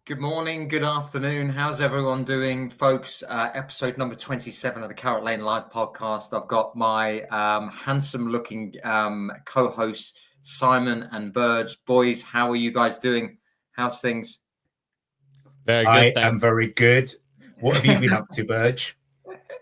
Good morning, good afternoon. How's everyone doing, folks? Episode number 27 of the Carrot Lane Live podcast. I've got my handsome-looking co-hosts, Simon and Burge. Boys, how are you guys doing? How's things? Very good, I thanks. am very good. What have you been up to, Burge?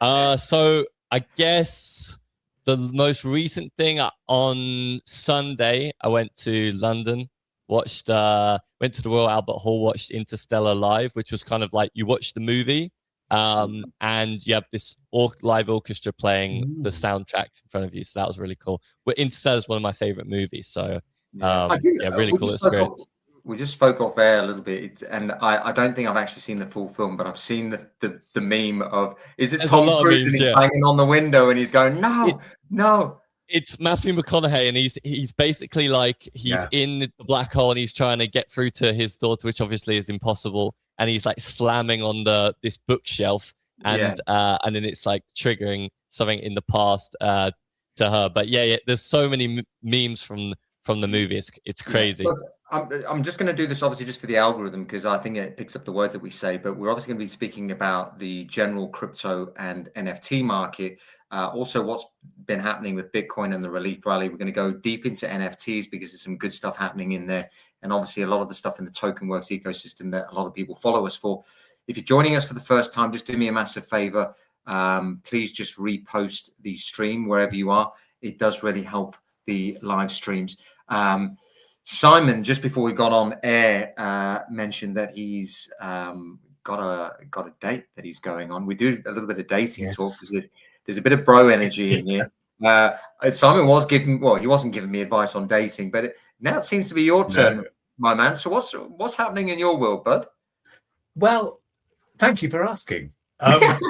So I guess the most recent thing on Sunday, I went to London, went to the Royal Albert Hall, watched Interstellar live, which was kind of like you watch the movie, and you have this live orchestra playing the soundtracks in front of you. So that was really cool. But Interstellar is one of my favorite movies. So really cool experience. We just spoke off air a little bit, and I don't think I've actually seen the full film, but I've seen the meme of, is it Tom Cruise and he's banging on the window and he's going, no. It's Matthew McConaughey, and he's basically like in the black hole and he's trying to get through to his daughter, which obviously is impossible, and he's like slamming on this bookshelf, and then it's like triggering something in the past to her. But there's so many memes from the movie. It's crazy. I'm just going to do this obviously just for the algorithm, because I think it picks up the words that we say, but we're obviously going to be speaking about the general crypto and NFT market. Also what's been happening with Bitcoin and the relief rally. We're going to go deep into NFTs because there's some good stuff happening in there. And obviously a lot of the stuff in the token works ecosystem that a lot of people follow us for. If you're joining us for the first time, just do me a massive favor. Please just repost the stream wherever you are. It does really help the live streams. Simon, just before we got on air, mentioned that he's got a date that he's going on. We do a little bit of dating talk because there's a bit of bro energy in here. Simon was he wasn't giving me advice on dating, but now it seems to be your turn, my man. So what's happening in your world, bud? Well, thank you for asking about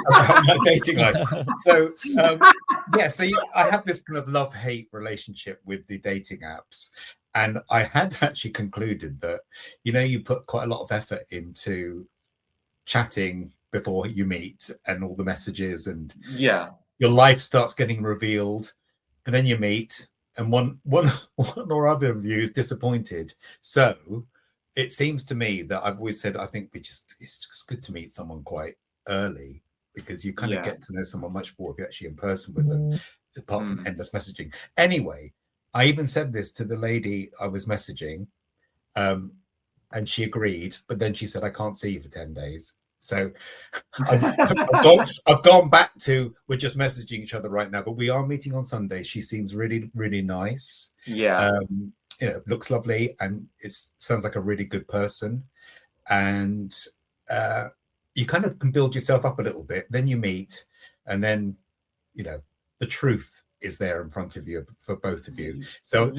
my dating life. So I have this kind of love-hate relationship with the dating apps. And I had actually concluded that, you put quite a lot of effort into chatting before you meet and all the messages, and your life starts getting revealed, and then you meet, and one or other of you is disappointed. So it seems to me that I've always said I think it's just good to meet someone quite early, because you kind of get to know someone much more if you're actually in person with them, apart from endless messaging. Anyway, I even said this to the lady I was messaging, and she agreed, but then she said, I can't see you for 10 days. So I've gone back to, we're just messaging each other right now, but we are meeting on Sunday. She seems really, really nice. Looks lovely, and it sounds like a really good person. And you kind of can build yourself up a little bit. Then you meet, and then, the truth is there in front of you for both of you. So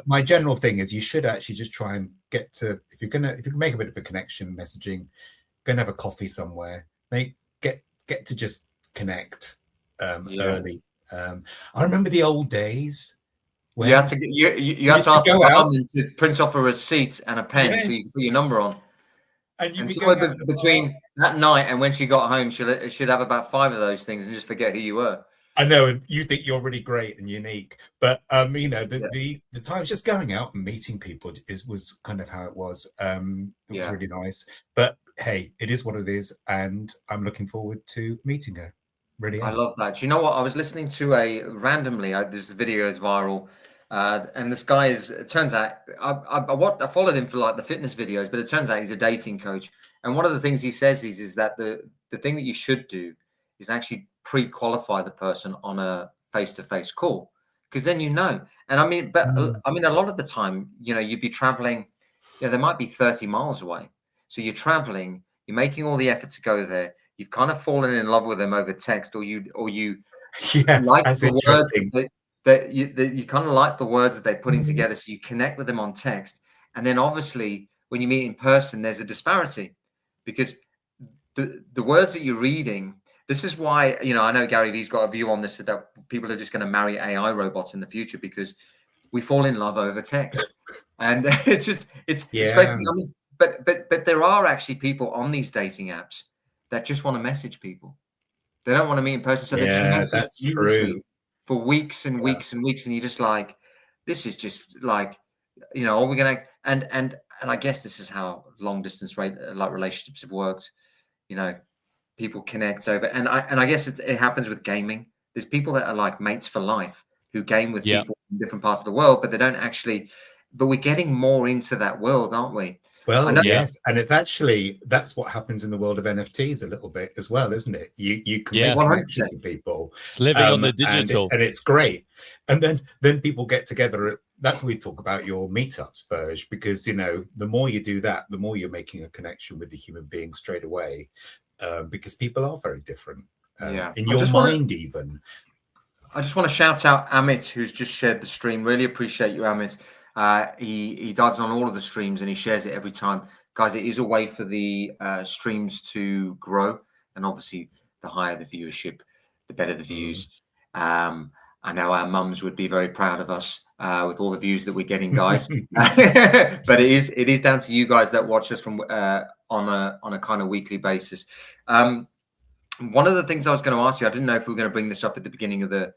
my general thing is you should actually just try and get to, if you can make a bit of a connection, messaging, go and have a coffee somewhere, get to just connect early. I remember the old days when you had to ask the barman to print off a receipt and a pen so you can put your number on. And somewhere between that night and when she got home, she'd have about 5 of those things and just forget who you were. I know, and you think you're really great and unique, but the times just going out and meeting people was kind of how it was. It was really nice, but hey, it is what it is, and I'm looking forward to meeting her. Really, I love that. Do you know what? I was listening to this video is viral, and this guy it turns out I followed him for like the fitness videos, but it turns out he's a dating coach, and one of the things he says is that the thing that you should do is actually pre-qualify the person on a face-to-face call, because then and a lot of the time, you'd be traveling, there might be 30 miles away, so you're traveling, you're making all the effort to go there, you've kind of fallen in love with them over text, or you like the words that you kind of like the words that they're putting together, so you connect with them on text, and then obviously when you meet in person there's a disparity, because the words that you're reading. This is why, I know Gary Vee's got a view on this, that people are just going to marry AI robots in the future, because we fall in love over text. And it's basically, but there are actually people on these dating apps that just want to message people. They don't want to meet in person. So they just message for weeks and weeks and weeks. And you're just like, this is just like, You know, are we going to, and I guess this is how long distance like relationships have worked. You know, people connect over, and I guess it happens with gaming. There's people that are like mates for life who game with Yeah. people in different parts of the world, but they don't actually. But we're getting more into that world, aren't we? Well, yes, and that's what happens in the world of NFTs a little bit as well, isn't it? You can make connection to people. It's living on the digital, and it's great. And then people get together. That's what we talk about your meetups, Burj, because you know the more you do that, the more you're making a connection with the human being straight away, because people are very different. In your mind, even. I just want to shout out Amit, who's just shared the stream. Really appreciate you, Amit. He dives on all of the streams and he shares it every time. Guys, it is a way for the streams to grow. And obviously, the higher the viewership, the better the views. I know our mums would be very proud of us with all the views that we're getting, guys. But it is down to you guys that watch us from on a kind of weekly basis. One of the things I was going to ask you, I didn't know if we were going to bring this up at the beginning of the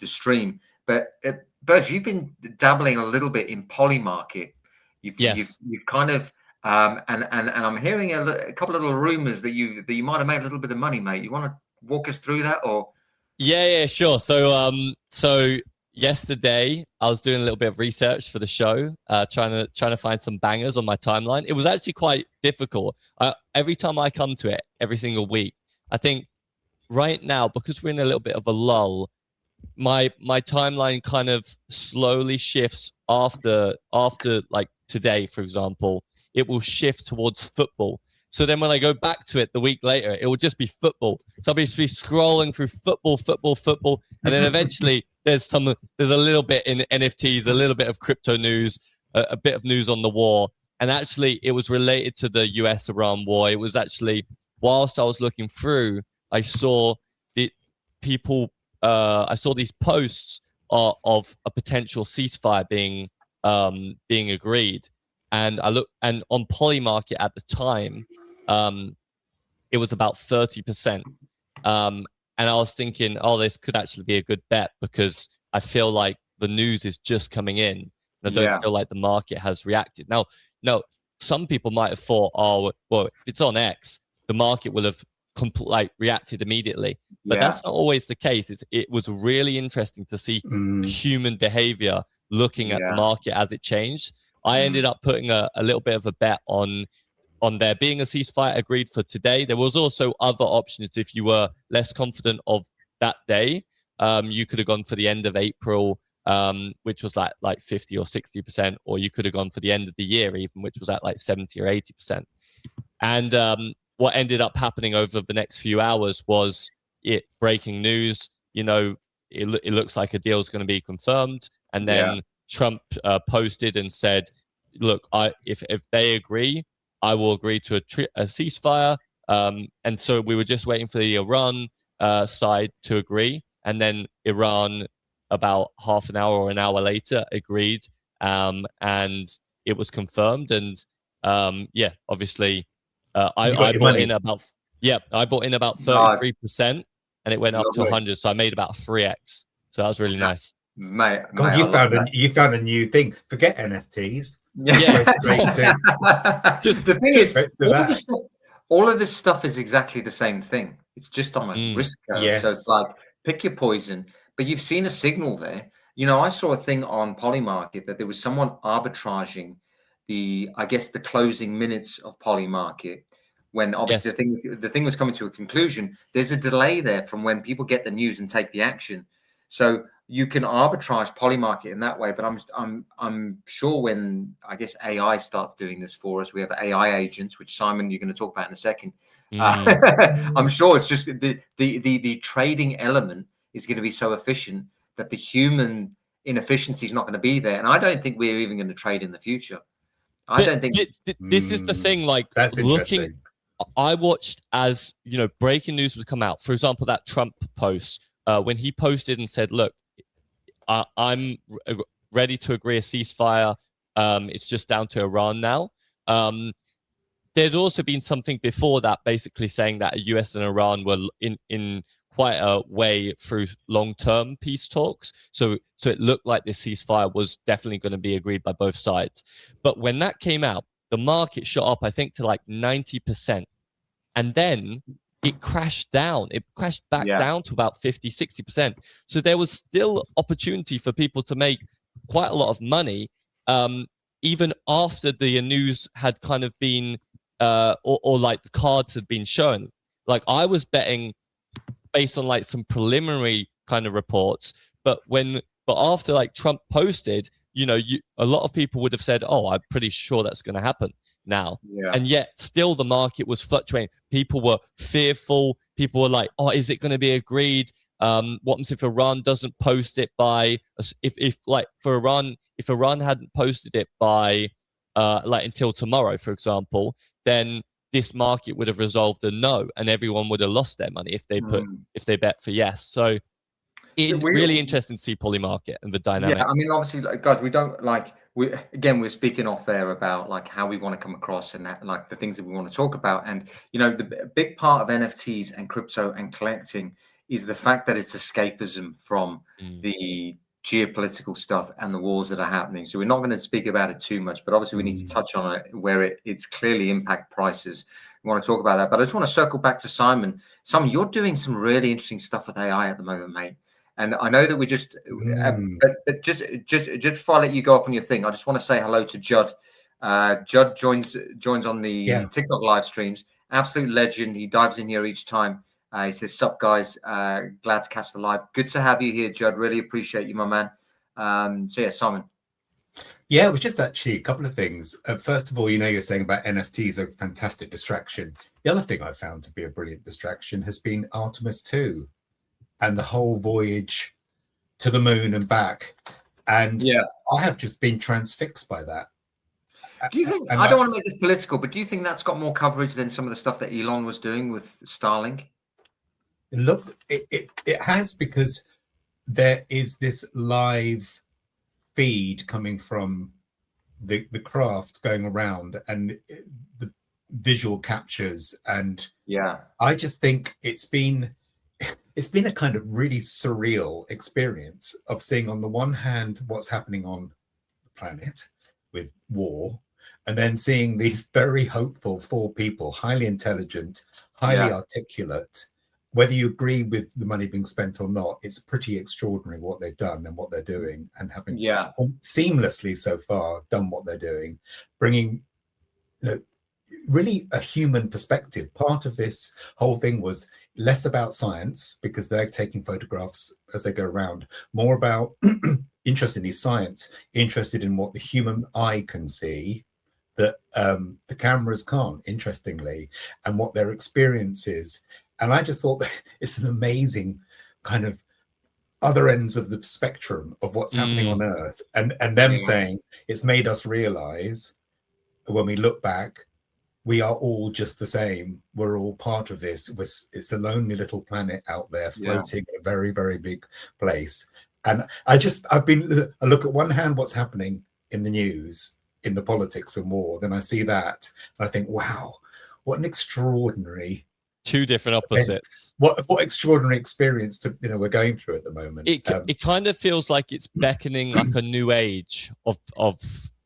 stream, but Burj, you've been dabbling a little bit in Polymarket. You've kind of and I'm hearing a couple of little rumors that you might have made a little bit of money, mate. You want to walk us through that, or? Yeah, sure. So yesterday I was doing a little bit of research for the show, trying to find some bangers on my timeline. It was actually quite difficult. Every time I come to it, every single week, I think right now, because we're in a little bit of a lull, my timeline kind of slowly shifts after like today, for example, it will shift towards football. So then when I go back to it the week later, it will just be football. So I'll be scrolling through football. And then eventually there's a little bit in NFTs, a little bit of crypto news, a bit of news on the war. And actually it was related to the US-Iran war. It was actually, whilst I was looking through, I saw I saw these posts of a potential ceasefire being agreed. And I looked, and on Polymarket at the time, it was about 30%. And I was thinking, oh, this could actually be a good bet because I feel like the news is just coming in. And I don't feel like the market has reacted. Now, some people might have thought, oh, well, if it's on X, the market will have reacted immediately. But that's not always the case. It was really interesting to see human behavior looking at the market as it changed. I ended up putting a little bit of a bet on there being a ceasefire agreed for today. There was also other options if you were less confident of that day. You could have gone for the end of April, which was like 50 or 60%, or you could have gone for the end of the year even, which was at like 70 or 80%. And what ended up happening over the next few hours was breaking news. You know, it looks like a deal is going to be confirmed. And then Trump posted and said, look, if they agree, I will agree to a ceasefire. And so we were just waiting for the Iran side to agree. And then Iran, about half an hour or an hour later, agreed. And it was confirmed. And obviously, I bought in about 33%, and it went up to 100. So I made about 3x. So that was really nice. Mate, you found a new thing. Forget NFTs. Yeah. Just the thing is, all of this stuff is exactly the same thing. It's just on a risk curve. Yes. So it's like pick your poison. But you've seen a signal there. You know, I saw a thing on Polymarket that there was someone arbitraging the closing minutes of Polymarket when obviously the thing was coming to a conclusion. There's a delay there from when people get the news and take the action. So you can arbitrage Polymarket in that way, but I'm sure when I guess AI starts doing this for us, we have AI agents, which Simon you're going to talk about in a second. I'm sure it's just the trading element is going to be so efficient that the human inefficiency is not going to be there, and I don't think we're even going to trade in the future. I don't think this is the thing. Like that's looking, I watched as breaking news would come out. For example, that Trump post when he posted and said, "Look, I'm ready to agree a ceasefire. It's just down to Iran now." There's also been something before that, basically saying that US and Iran were quite a way through long-term peace talks. So it looked like this ceasefire was definitely going to be agreed by both sides. But when that came out, the market shot up, I think, to like 90%. And then it crashed down. It crashed back down to about 50, 60%. So there was still opportunity for people to make quite a lot of money, even after the news had kind of been, or like the cards had been shown. Like I was betting based on like some preliminary kind of reports, but after like Trump posted, a lot of people would have said, "Oh, I'm pretty sure that's going to happen now." And yet still the market was fluctuating. People were fearful. People were like, "Oh, is it going to be agreed? What happens if Iran doesn't post it by if Iran hadn't posted it by like until tomorrow, for example, then this market would have resolved a no, and everyone would have lost their money if they bet for yes." So really interesting to see poly market and the dynamic. Yeah, I mean, obviously, guys, we don't like. We're speaking off there about like how we want to come across and like the things that we want to talk about. And the big part of NFTs and crypto and collecting is the fact that it's escapism from the geopolitical stuff and the wars that are happening. So we're not going to speak about it too much, but obviously we need to touch on it where it's clearly impact prices. We want to talk about that, but I just want to circle back to Simon. Simon, you're doing some really interesting stuff with AI at the moment, mate. And I know that we just, but just before I let you go off on your thing, I just want to say hello to Judd. Judd joins on the TikTok live streams. Absolute legend. He dives in here each time. He says, "Sup, guys? Glad to catch the live. Good to have you here, Judd. Really appreciate you, my man." So yeah, Simon. Yeah, it was just actually a couple of things. First of all, you're saying about NFTs, a fantastic distraction. The other thing I found to be a brilliant distraction has been Artemis 2 and the whole voyage to the moon and back. And I have just been transfixed by that. Do you think, I don't want to make this political, but do you think that's got more coverage than some of the stuff that Elon was doing with Starlink? Look, it has, because there is this live feed coming from the craft going around and the visual captures. And I just think it's been a kind of really surreal experience of seeing on the one hand what's happening on the planet with war, and then seeing these very hopeful 4 people, highly intelligent, highly articulate. Whether you agree with the money being spent or not, it's pretty extraordinary what they've done and what they're doing, and having seamlessly so far done what they're doing, bringing really a human perspective. Part of this whole thing was less about science, because they're taking photographs as they go around, more about interestingly science, interested in what the human eye can see that the cameras can't, interestingly, and what their experience is. And I just thought that it's an amazing kind of other ends of the spectrum of what's happening on Earth, and them saying it's made us realize when we look back, we are all just the same. We're all part of this. It's a lonely little planet out there floating in a very, very big place. And I look at one hand what's happening in the news, in the politics and war. Then I see that and I think, wow, what an extraordinary 2 different opposites. What extraordinary experience we're going through at the moment. It kind of feels like it's beckoning like a new age of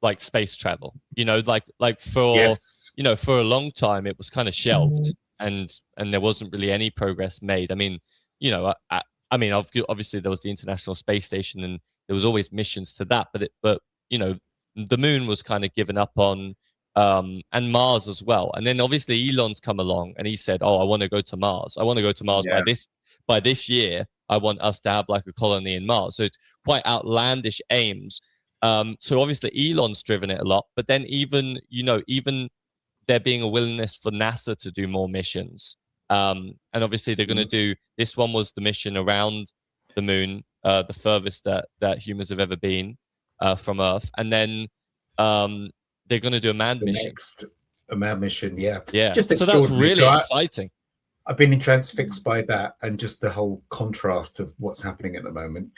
like space travel. Like for for a long time it was kind of shelved, and there wasn't really any progress made. I mean, obviously there was the International Space Station, and there was always missions to that, but the moon was kind of given up on. And Mars as well. And then obviously Elon's come along and he said, "Oh, I want to go to Mars. I want to go to Mars by this year. I want us to have like a colony in Mars." So it's quite outlandish aims. So obviously Elon's driven it a lot, but then even there being a willingness for NASA to do more missions. And obviously they're going to do, this one was the mission around the moon, the furthest that humans have ever been from Earth. And then they're going to do a manned mission. A manned mission, yeah. Just so that's really exciting. I've been transfixed by that, and just the whole contrast of what's happening at the moment.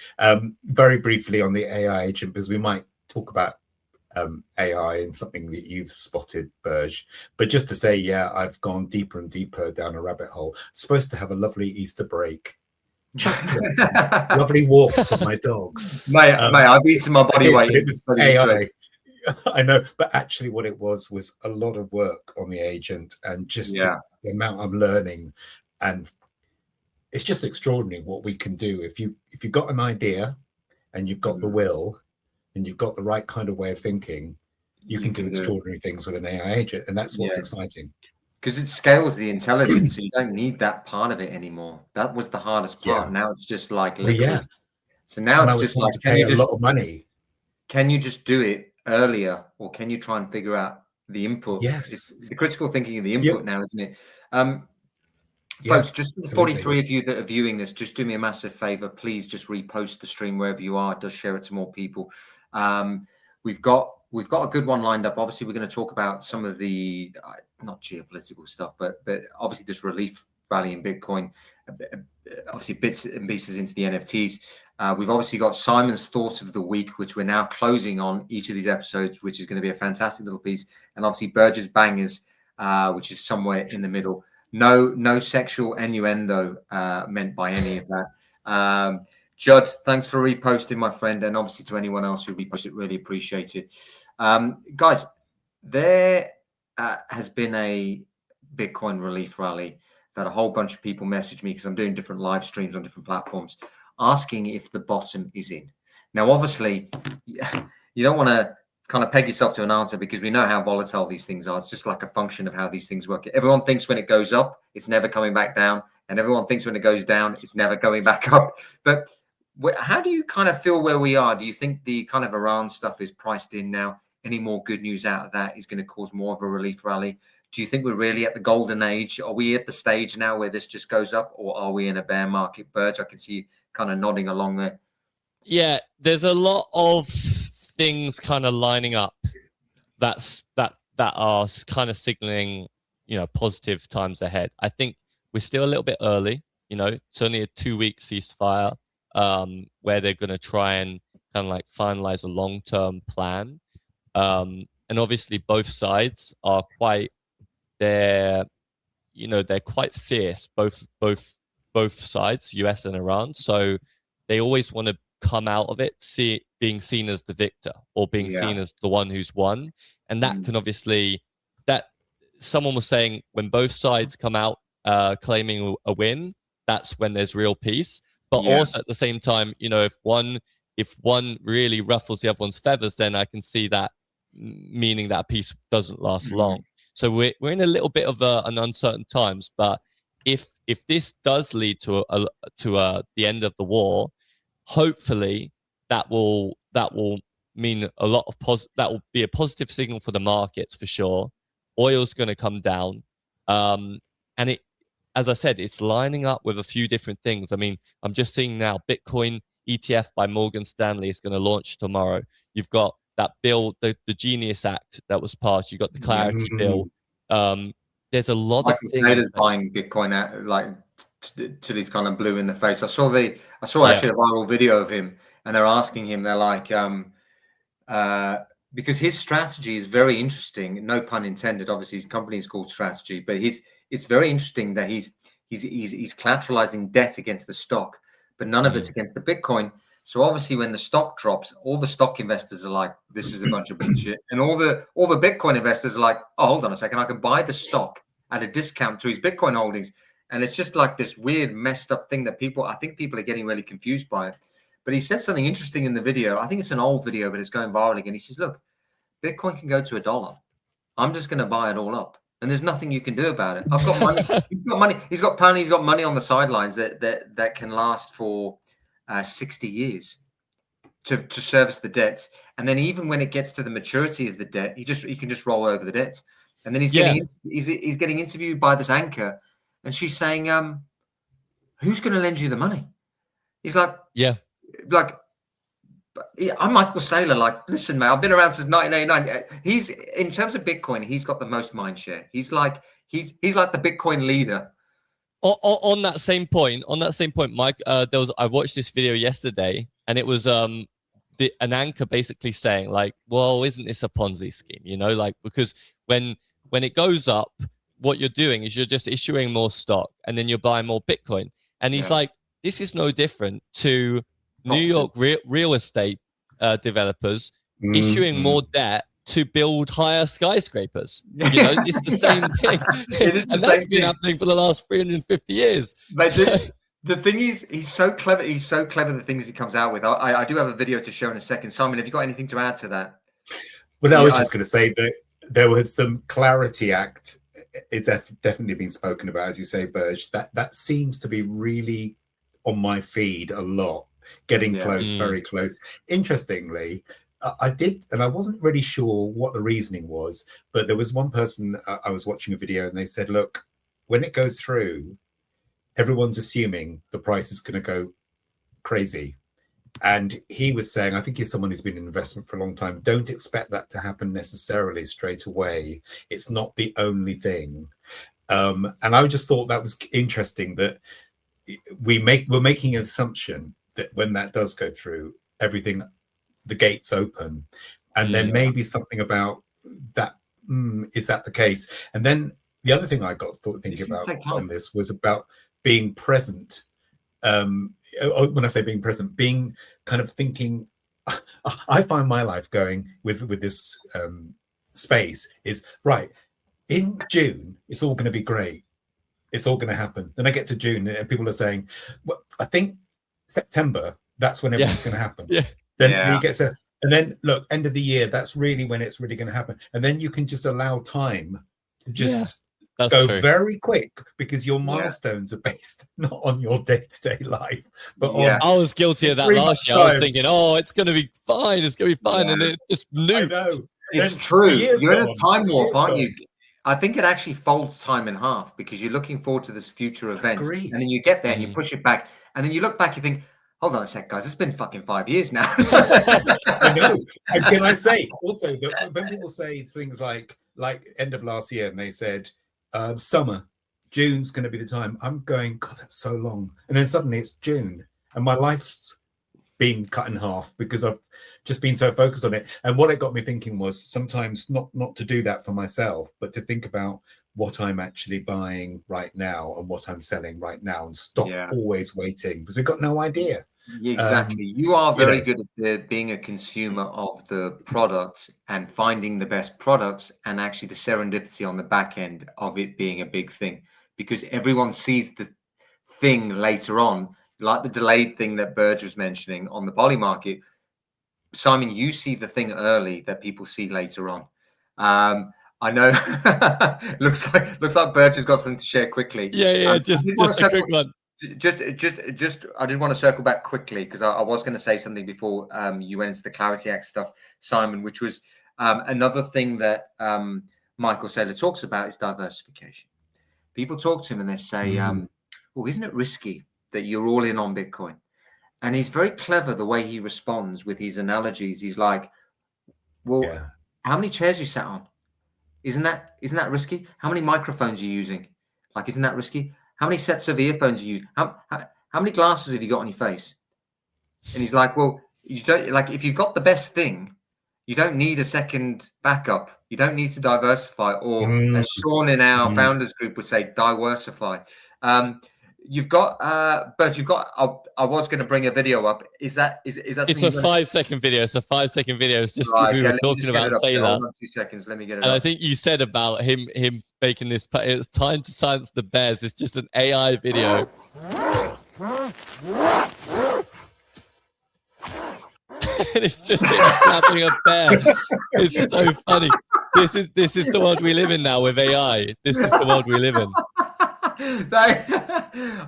Very briefly on the AI agent, because we might talk about AI and something that you've spotted, Burj. But just to say, yeah, I've gone deeper and deeper down a rabbit hole. Supposed to have a lovely Easter break. Chocolate, lovely walks with my dogs. Mate, I've eaten my body weight. It was AI. I know, but actually what it was a lot of work on the agent, and just the amount I'm learning, and it's just extraordinary what we can do if you've got an idea and you've got the will and you've got the right kind of way of thinking, you can do extraordinary things with an AI agent, and that's what's exciting. Because it scales the intelligence, so you don't need that part of it anymore. That was the hardest part. Now it's just like liquid. So now it's just like, can you just, a lot of money. Can you just do it earlier, or can you try and figure out the input? Yes, it's the critical thinking of the input now, isn't it? Folks, just the 43 of you that are viewing this, just do me a massive favor. Please just repost the stream wherever you are. Just share it to more people. We've got a good one lined up. Obviously, we're going to talk about some of the not geopolitical stuff, but obviously this relief rally in Bitcoin, obviously bits and pieces into the NFTs. We've obviously got Simon's thoughts of the week, which we're now closing on each of these episodes, which is going to be a fantastic little piece, and obviously Burge's bangers, which is somewhere in the middle. No sexual innuendo meant by any of that. Judd, thanks for reposting, my friend, and obviously to anyone else who reposted, really appreciate it. Guys, there has been a Bitcoin relief rally. I've had a whole bunch of people message me because I'm doing different live streams on different platforms, asking if the bottom is in. Now, obviously, you don't want to kind of peg yourself to an answer because we know how volatile these things are. It's just like a function of how these things work. Everyone thinks when it goes up, it's never coming back down. And everyone thinks when it goes down, it's never going back up. But how do you kind of feel where we are? Do you think the kind of Iran stuff is priced in now? Any more good news out of that is going to cause more of a relief rally? Do you think we're really at the golden age? Are we at the stage now where this just goes up, or are we in a bear market? Burge, I can see you kind of nodding along there. Yeah, there's a lot of things kind of lining up that are kind of signaling, positive times ahead. I think we're still a little bit early. It's only a 2-week ceasefire where they're going to try and kind of like finalize a long-term plan. And obviously both sides are they're quite fierce, both sides, US and Iran. So they always want to come out of it being seen as the victor, or being seen as the one who's won. And that can obviously, that someone was saying, when both sides come out claiming a win, that's when there's real peace. But also at the same time, if one really ruffles the other one's feathers, then I can see that meaning that peace doesn't last long. So we're in a little bit of an uncertain times. But if this does lead to the end of the war, hopefully that will mean a lot of that will be a positive signal for the markets for sure. Oil's going to come down, and it, as I said, it's lining up with a few different things. I mean, I'm just seeing now Bitcoin ETF by Morgan Stanley is going to launch tomorrow. You've got that bill, the Genius Act that was passed. You've got the Clarity bill. There's a lot of things. Taylor's buying Bitcoin at till he's kind of blue in the face. I saw actually a viral video of him, and they're asking him. They're like, because his strategy is very interesting. No pun intended. Obviously, his company is called Strategy, but it's very interesting that he's collateralizing debt against the stock, but none of it's against the Bitcoin. So obviously, when the stock drops, all the stock investors are like, "This is a bunch of bullshit," and all the Bitcoin investors are like, "Oh, hold on a second, I can buy the stock at a discount to his Bitcoin holdings." And it's just like this weird, messed up thing that I think people are getting really confused by it. But he said something interesting in the video. I think it's an old video, but it's going viral again. He says, "Look, Bitcoin can go to $1. I'm just going to buy it all up, and there's nothing you can do about it. I've got money. He's got money. He's got money on the sidelines that can last for 60 years to service the debts. And then even when it gets to the maturity of the debt, he can just roll over the debts. And then he's getting interviewed by this anchor, and she's saying, "Who's going to lend you the money?" He's like, I'm Michael Saylor. Like, listen, mate, I've been around since 1989. He's, in terms of Bitcoin, he's got the most mind share. He's like the Bitcoin leader. On that same point, Mike, I watched this video yesterday, and it was an anchor basically saying like, well, isn't this a Ponzi scheme? You know, like, because when it goes up, what you're doing is you're just issuing more stock and then you're buying more Bitcoin. And he's like, this is no different to New York real estate developers issuing more debt to build higher skyscrapers. You know, it's the same thing. And that's been happening for the last 350 years. But the thing is, he's so clever. He's so clever, the things he comes out with. I do have a video to show in a second. Simon, have you got anything to add to that? Well, I was just going to say that there was some Clarity Act. It's definitely been spoken about, as you say, Burge. That seems to be really on my feed a lot, getting close, very close. Interestingly, I did, and I wasn't really sure what the reasoning was, but there was one person, I was watching a video and they said, look, when it goes through, everyone's assuming the price is going to go crazy. And he was saying, I think he's someone who's been in investment for a long time. Don't expect that to happen necessarily straight away. It's not the only thing. And I just thought that was interesting that we're making an assumption that when that does go through, everything, the gates open, and then maybe something about that. Is that the case? And then the other thing I got thinking about on this was about being present. When I say being present, being kind of thinking, I find my life going with this space is right. In June, it's all going to be great. It's all going to happen. Then I get to June and people are saying, well, I think September, that's when everything's going to happen. Then you get to, and then look, end of the year, that's really when it's really going to happen. And then you can just allow time to just go very quick, because your milestones are based not on your day-to-day life, but on. I was guilty of that last year. I was thinking, oh, it's going to be fine. It's going to be fine. And it just nuked. I know. It's true. You're in a time warp, aren't you? I think it actually folds time in half, because you're looking forward to this future event. And then you get there and you push it back. And then you look back, you think, hold on a sec, guys, it's been fucking 5 years now. I know. And can I say also that when people say things like end of last year, and they said summer, June's going to be the time, I'm going, God, that's so long. And then suddenly it's June, and my life's been cut in half because I've just been so focused on it. And what it got me thinking was sometimes not to do that for myself, but to think about what I'm actually buying right now and what I'm selling right now, and stop always waiting, because we've got no idea. Exactly. You are very good at being a consumer of the product and finding the best products, and actually the serendipity on the back end of it being a big thing, because everyone sees the thing later on, like the delayed thing that Burge was mentioning on the poly market. Simon, you see the thing early that people see later on. I know. looks like Burge has got something to share quickly. Just a quick one. Just I did want to circle back quickly, because I was going to say something before you went into the Clarity Act stuff, Simon, which was another thing that Michael Saylor talks about is diversification. People talk to him and they say, well, isn't it risky that you're all in on Bitcoin? And he's very clever the way he responds with his analogies. He's like, well, how many chairs you sat on? Isn't that risky? How many microphones are you using? Like, isn't that risky? How many sets of earphones are you using? How many glasses have you got on your face? And he's like, well, you don't, like, if you've got the best thing, you don't need a second backup. You don't need to diversify, or as Sean in our founders group would say, diversify. You've got, but you've got. I was going to bring a video up. Is that? It's a 5-second video. So 5-second video is just because we were talking about Saylor. Hold on 2 seconds. Let me get it. And up. I think you said about him making this. It's time to silence the bears. It's just an AI video. And it's just him slapping a bear. It's so funny. This is the world we live in now with AI. This is the world we live in.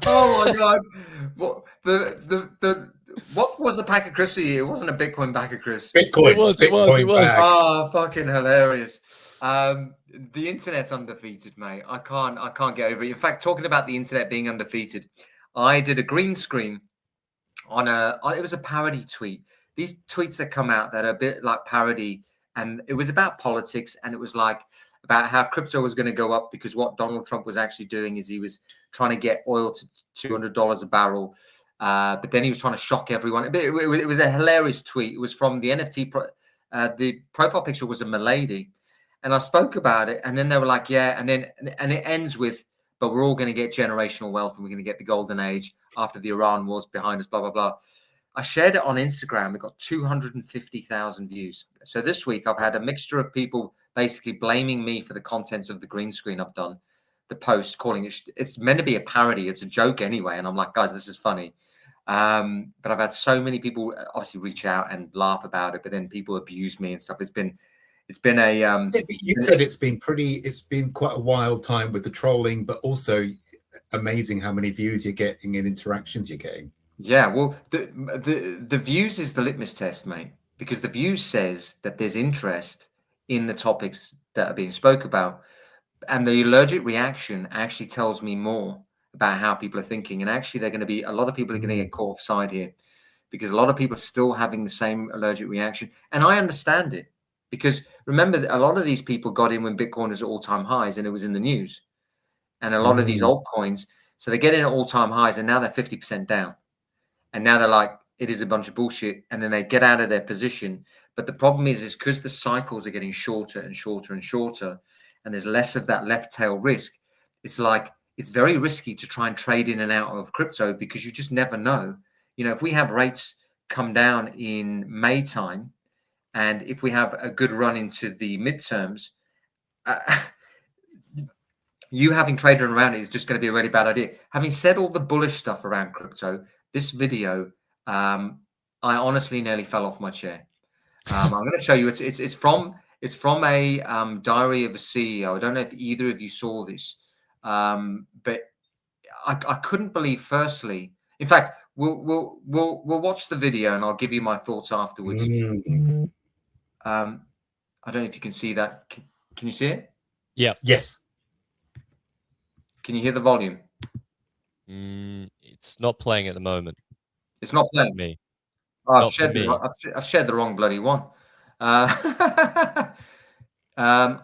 Oh my god! What was the pack of crisps? It wasn't a Bitcoin pack of crisps. Bitcoin. It was. Oh, fucking hilarious! The internet's undefeated, mate. I can't get over it. In fact, talking about the internet being undefeated, I did a green screen on it was a parody tweet. These tweets that come out that are a bit like parody, and it was about politics, and it was like about how crypto was going to go up, because what Donald Trump was actually doing is he was trying to get oil to $200 a barrel. But then he was trying to shock everyone. It was a hilarious tweet. It was from the NFT. The profile picture was a milady, and I spoke about it. And then they were like, "Yeah," and it ends with, "But we're all going to get generational wealth, and we're going to get the golden age after the Iran war's behind us." Blah blah blah. I shared it on Instagram. It got 250,000 views. So this week I've had a mixture of people basically blaming me for the contents of the green screen I've done, the post, calling it's meant to be a parody. It's a joke anyway. And I'm like, guys, this is funny. But I've had so many people obviously reach out and laugh about it, but then people abuse me and stuff. It's been a you said it's been quite a wild time with the trolling, but also amazing how many views you're getting and interactions you're getting. Yeah, well, the views is the litmus test, mate, because the views says that there's interest in the topics that are being spoke about, and the allergic reaction actually tells me more about how people are thinking. And actually, a lot of people are going to get caught offside here, because a lot of people are still having the same allergic reaction, and I understand it, because remember that a lot of these people got in when Bitcoin was at all-time highs and it was in the news, and a lot of these altcoins, so they get in at all-time highs and now they're 50% down. And now they're like, it is a bunch of bullshit. And then they get out of their position. But the problem is because the cycles are getting shorter and shorter and shorter, and there's less of that left tail risk. It's like, it's very risky to try and trade in and out of crypto, because you just never know. You know, if we have rates come down in May time, and if we have a good run into the midterms, you having traded around it is just going to be a really bad idea. Having said all the bullish stuff around crypto, this video, I honestly nearly fell off my chair. I'm going to show you. It's from a diary of a CEO. I don't know if either of you saw this, but I couldn't believe. Firstly, in fact, we'll watch the video and I'll give you my thoughts afterwards. I don't know if you can see that. Can you see it? Yeah. Yes. Can you hear the volume? It's not playing at the moment. It's not playing. Me. Oh, I've shared the wrong bloody one. I've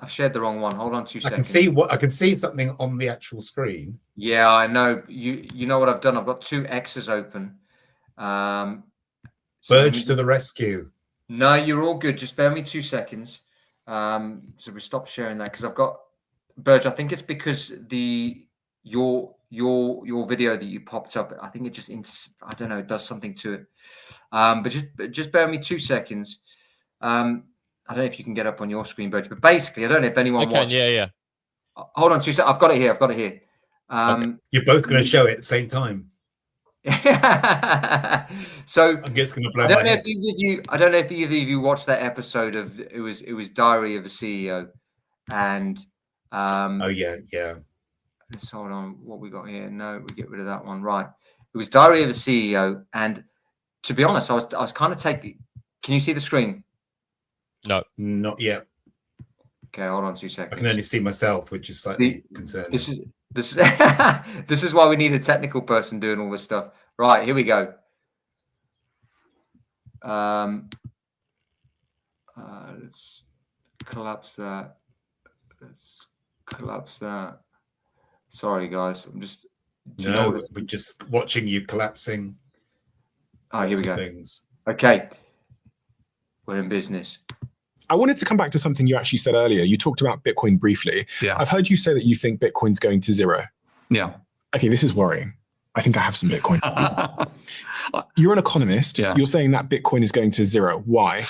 shared the wrong one. Hold on 2 seconds. I can see something on the actual screen. Yeah, I know. You know what I've done? I've got two X's open. Burge to the rescue. No, you're all good. Just bear me 2 seconds. So we stop sharing that, because I've got Burge. I think it's because your video that you popped up, I think it just I don't know, it does something to it. But just bear me 2 seconds. I don't know if you can get up on your screen, Burge, but basically, I don't know if anyone watched. Yeah. Hold on 2 seconds. I've got it here. Okay. You're both going to show it at the same time. So I'm just going to blow I don't my know head. I don't know if either of you watched that episode of it was Diary of a CEO, and oh yeah. let's hold on. What we got here? No, we get rid of that one. Right. It was Diary of a CEO, and to be honest, I was kind of taking. Can you see the screen? No, not yet. Okay, hold on 2 seconds. I can only see myself, which is slightly concerning. This is why we need a technical person doing all this stuff. Right, here we go. Let's collapse that. Sorry, guys. I'm just. We're just watching you collapsing. Oh, here we go. Things. Okay, we're in business. I wanted to come back to something you actually said earlier. You talked about Bitcoin briefly. Yeah. I've heard you say that you think Bitcoin's going to zero. Yeah. Okay, this is worrying. I think I have some Bitcoin. You're an economist. Yeah. You're saying that Bitcoin is going to zero. Why?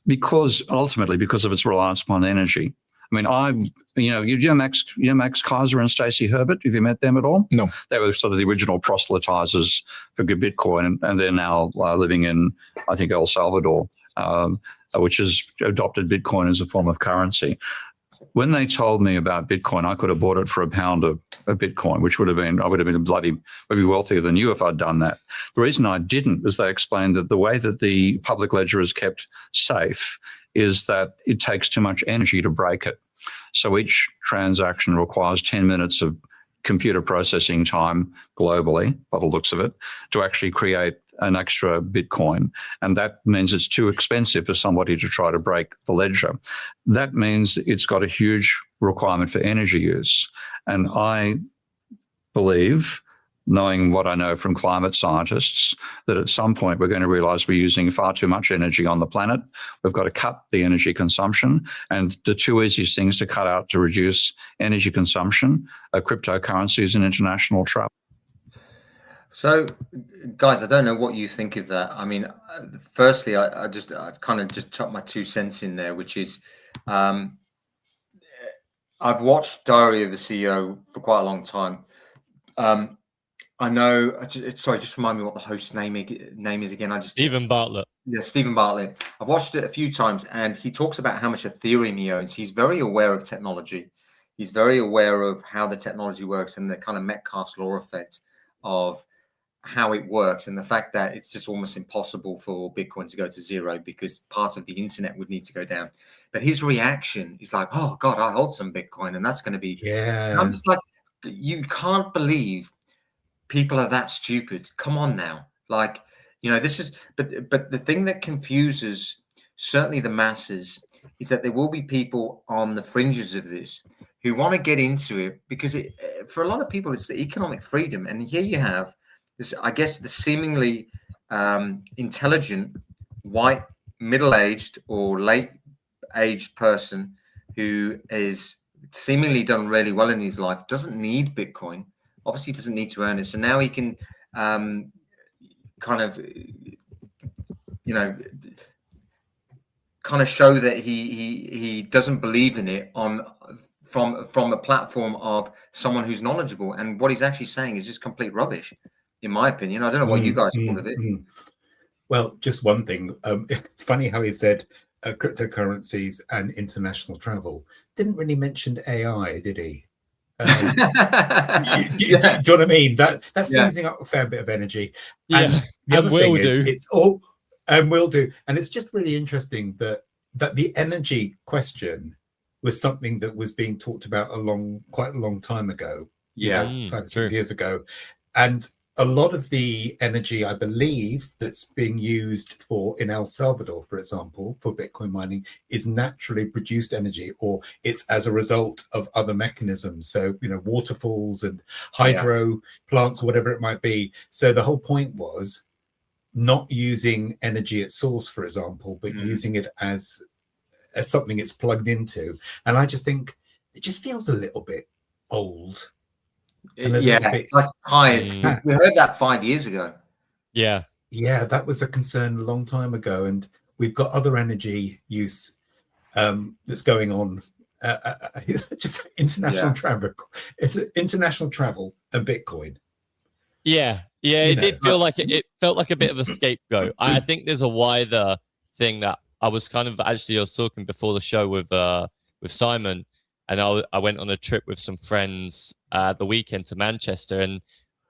Because of its reliance upon energy. I mean, you know Max Kaiser and Stacey Herbert. Have you met them at all? No. They were sort of the original proselytizers for Bitcoin, and they're now living in, I think, El Salvador, which has adopted Bitcoin as a form of currency. When they told me about Bitcoin, I could have bought it for £1 of Bitcoin, which I would have been maybe wealthier than you if I'd done that. The reason I didn't is they explained that the way that the public ledger is kept safe is that it takes too much energy to break it. So each transaction requires 10 minutes of computer processing time globally, by the looks of it, to actually create an extra Bitcoin. And that means it's too expensive for somebody to try to break the ledger. That means it's got a huge requirement for energy use. And I believe knowing what I know from climate scientists, that at some point we're going to realize we're using far too much energy on the planet. We've got to cut the energy consumption. And the two easiest things to cut out to reduce energy consumption are cryptocurrencies and international travel. So, guys, I don't know what you think of that. I mean, firstly, I kind of just chuck my 2 cents in there, which is I've watched Diary of the CEO for quite a long time. I know. Sorry, just remind me what the host's name is again. Stephen Bartlett. Yeah, Stephen Bartlett. I've watched it a few times, and he talks about how much Ethereum he owns. He's very aware of technology. He's very aware of how the technology works and the kind of Metcalfe's law effect of how it works, and the fact that it's just almost impossible for Bitcoin to go to zero because part of the internet would need to go down. But his reaction is like, "Oh God, I hold some Bitcoin, and that's going to be." Yeah. And I'm just like, you can't believe people are that stupid. Come on now, like, this is. But the thing that confuses certainly the masses is that there will be people on the fringes of this who want to get into it because for a lot of people it's the economic freedom, and here you have. I guess the seemingly intelligent, white, middle-aged or late-aged person who is seemingly done really well in his life doesn't need Bitcoin. Obviously, doesn't need to earn it. So now he can kind of, show that he doesn't believe in it from a platform of someone who's knowledgeable. And what he's actually saying is just complete rubbish. In my opinion, I don't know what you guys thought of it. Well, just one thing. It's funny how he said cryptocurrencies and international travel. Didn't really mention AI, did he? Do you know what I mean? That's using up a fair bit of energy. And the other thing is, it's all and will do. And it's just really interesting that the energy question was something that was being talked about quite a long time ago. 5 or 6 years ago, and a lot of the energy, I believe, that's being used in El Salvador, for example, for Bitcoin mining is naturally produced energy, or it's as a result of other mechanisms. So, waterfalls and hydro plants or whatever it might be. So the whole point was not using energy at source, for example, but using it as something it's plugged into. And I just think it just feels a little bit old. It's like tired. We heard that 5 years ago. Yeah, that was a concern a long time ago, and we've got other energy use that's going on. Just international travel. It's international travel and Bitcoin. It did feel like it felt like a bit of a scapegoat. I think there's a wider thing that I was talking before the show with Simon. And I went on a trip with some friends the weekend to Manchester, and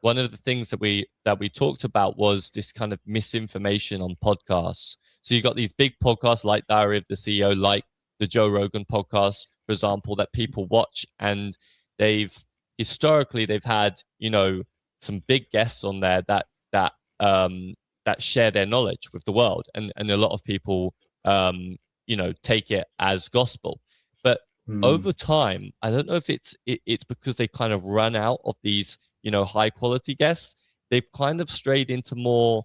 one of the things that we talked about was this kind of misinformation on podcasts. So you got these big podcasts like Diary of the CEO, like the Joe Rogan podcast, for example, that people watch, and they've had some big guests on there that share their knowledge with the world, and a lot of people take it as gospel. Over time, I don't know if it's because they kind of run out of these, high quality guests. They've kind of strayed into more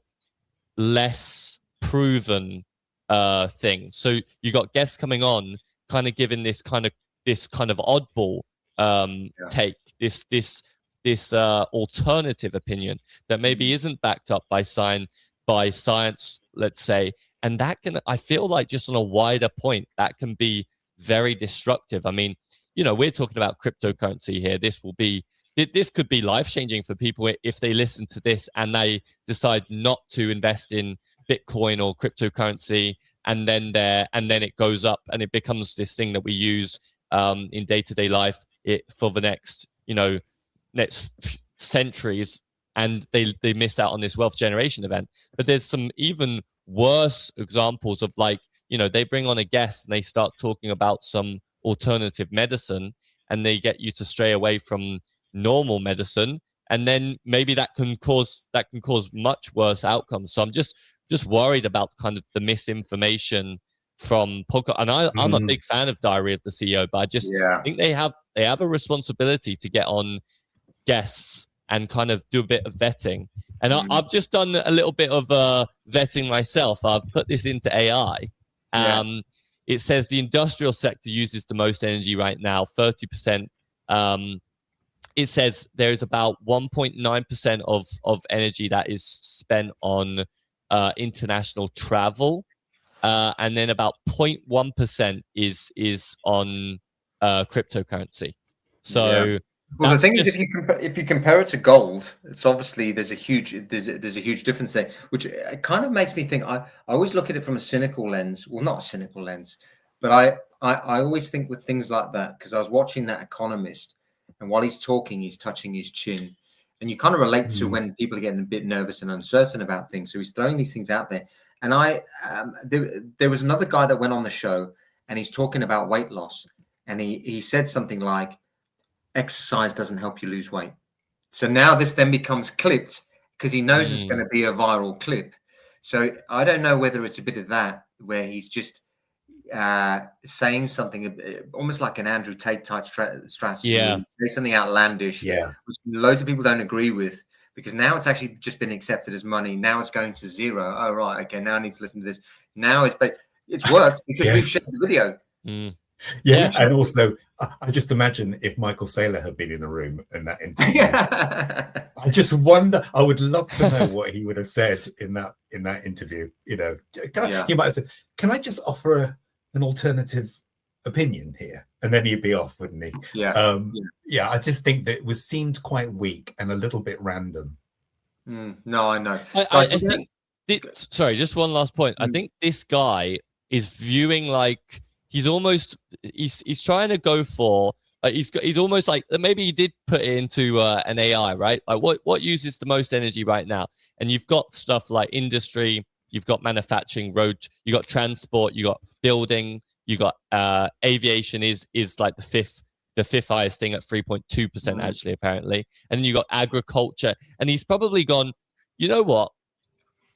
less proven things. So you got guests coming on, kind of giving this kind of oddball take, this alternative opinion that maybe isn't backed up by science, let's say, and that I feel like just on a wider point, that can be very destructive. I mean, we're talking about cryptocurrency here. This could be life-changing for people if they listen to this and they decide not to invest in Bitcoin or cryptocurrency, and then it goes up and it becomes this thing that we use in day-to-day life for the next centuries, and they miss out on this wealth generation event. But there's some even worse examples of they bring on a guest and they start talking about some alternative medicine, and they get you to stray away from normal medicine, and then maybe that can cause much worse outcomes. So I'm just worried about kind of the misinformation from podcast. And I'm a big fan of Diary of the CEO, but I just think they have a responsibility to get on guests and kind of do a bit of vetting. And I've just done a little bit of vetting myself. I've put this into AI. It says the industrial sector uses the most energy right now, 30%. It says there is about 1.9% of energy that is spent on international travel, and then about 0.1% is on cryptocurrency. So well, the thing is, if you compare it to gold, it's obviously there's a huge difference there, which it kind of makes me think. I always look at it from a cynical lens. Well, not a cynical lens, but I always think with things like that, because I was watching that Economist, and while he's talking, he's touching his chin, and you kind of relate to when people are getting a bit nervous and uncertain about things. So he's throwing these things out there. And there was another guy that went on the show, and he's talking about weight loss, and he said something like, exercise doesn't help you lose weight. So now this then becomes clipped because he knows it's going to be a viral clip. So I don't know whether it's a bit of that where he's just saying something almost like an Andrew Tate type strategy. Say something outlandish, which loads of people don't agree with, because now it's actually just been accepted as money. Now it's going to zero. Oh, right. Okay. Now I need to listen to this. Now it's worked because we've seen the video. Yeah, and also I just imagine if Michael Saylor had been in the room in that interview. I just wonder. I would love to know what he would have said in that interview. You know, he might have said, "Can I just offer an alternative opinion here?" And then he'd be off, wouldn't he? Yeah. I just think that it seemed quite weak and a little bit random. No, I know. I think. Sorry, just one last point. I think this guy is viewing like. He's trying to go for he's almost like maybe he did put it into an AI, right? Like what uses the most energy right now? And you've got stuff like industry, you've got manufacturing, road, you got transport, you got building, you got aviation is like the fifth highest thing at 3.2% actually apparently, and then you got agriculture, and he's probably gone, you know what?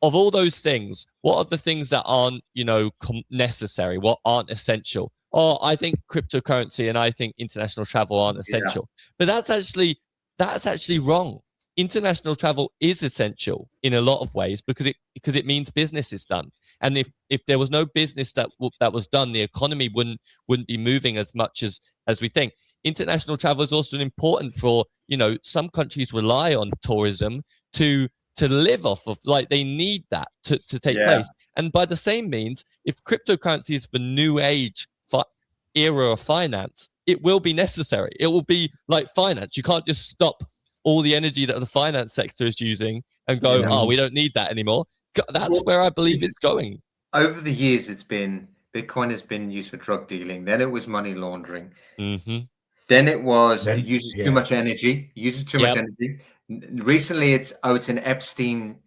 Of all those things, what are the things that aren't, necessary? What aren't essential? Oh, I think cryptocurrency and I think international travel aren't essential. But that's actually wrong. International travel is essential in a lot of ways because it means business is done. And if there was no business that was done, the economy wouldn't be moving as much as we think. International travel is also important for, some countries rely on tourism to live off of, like they need that to take place. And by the same means, if cryptocurrency is the new age era of finance, it will be necessary. It will be like finance. You can't just stop all the energy that the finance sector is using and go, we don't need that anymore. That's where I believe it's going. Over the years, Bitcoin has been used for drug dealing. Then it was money laundering. Then it was it uses too much energy. Much energy. Recently, it's an Epstein.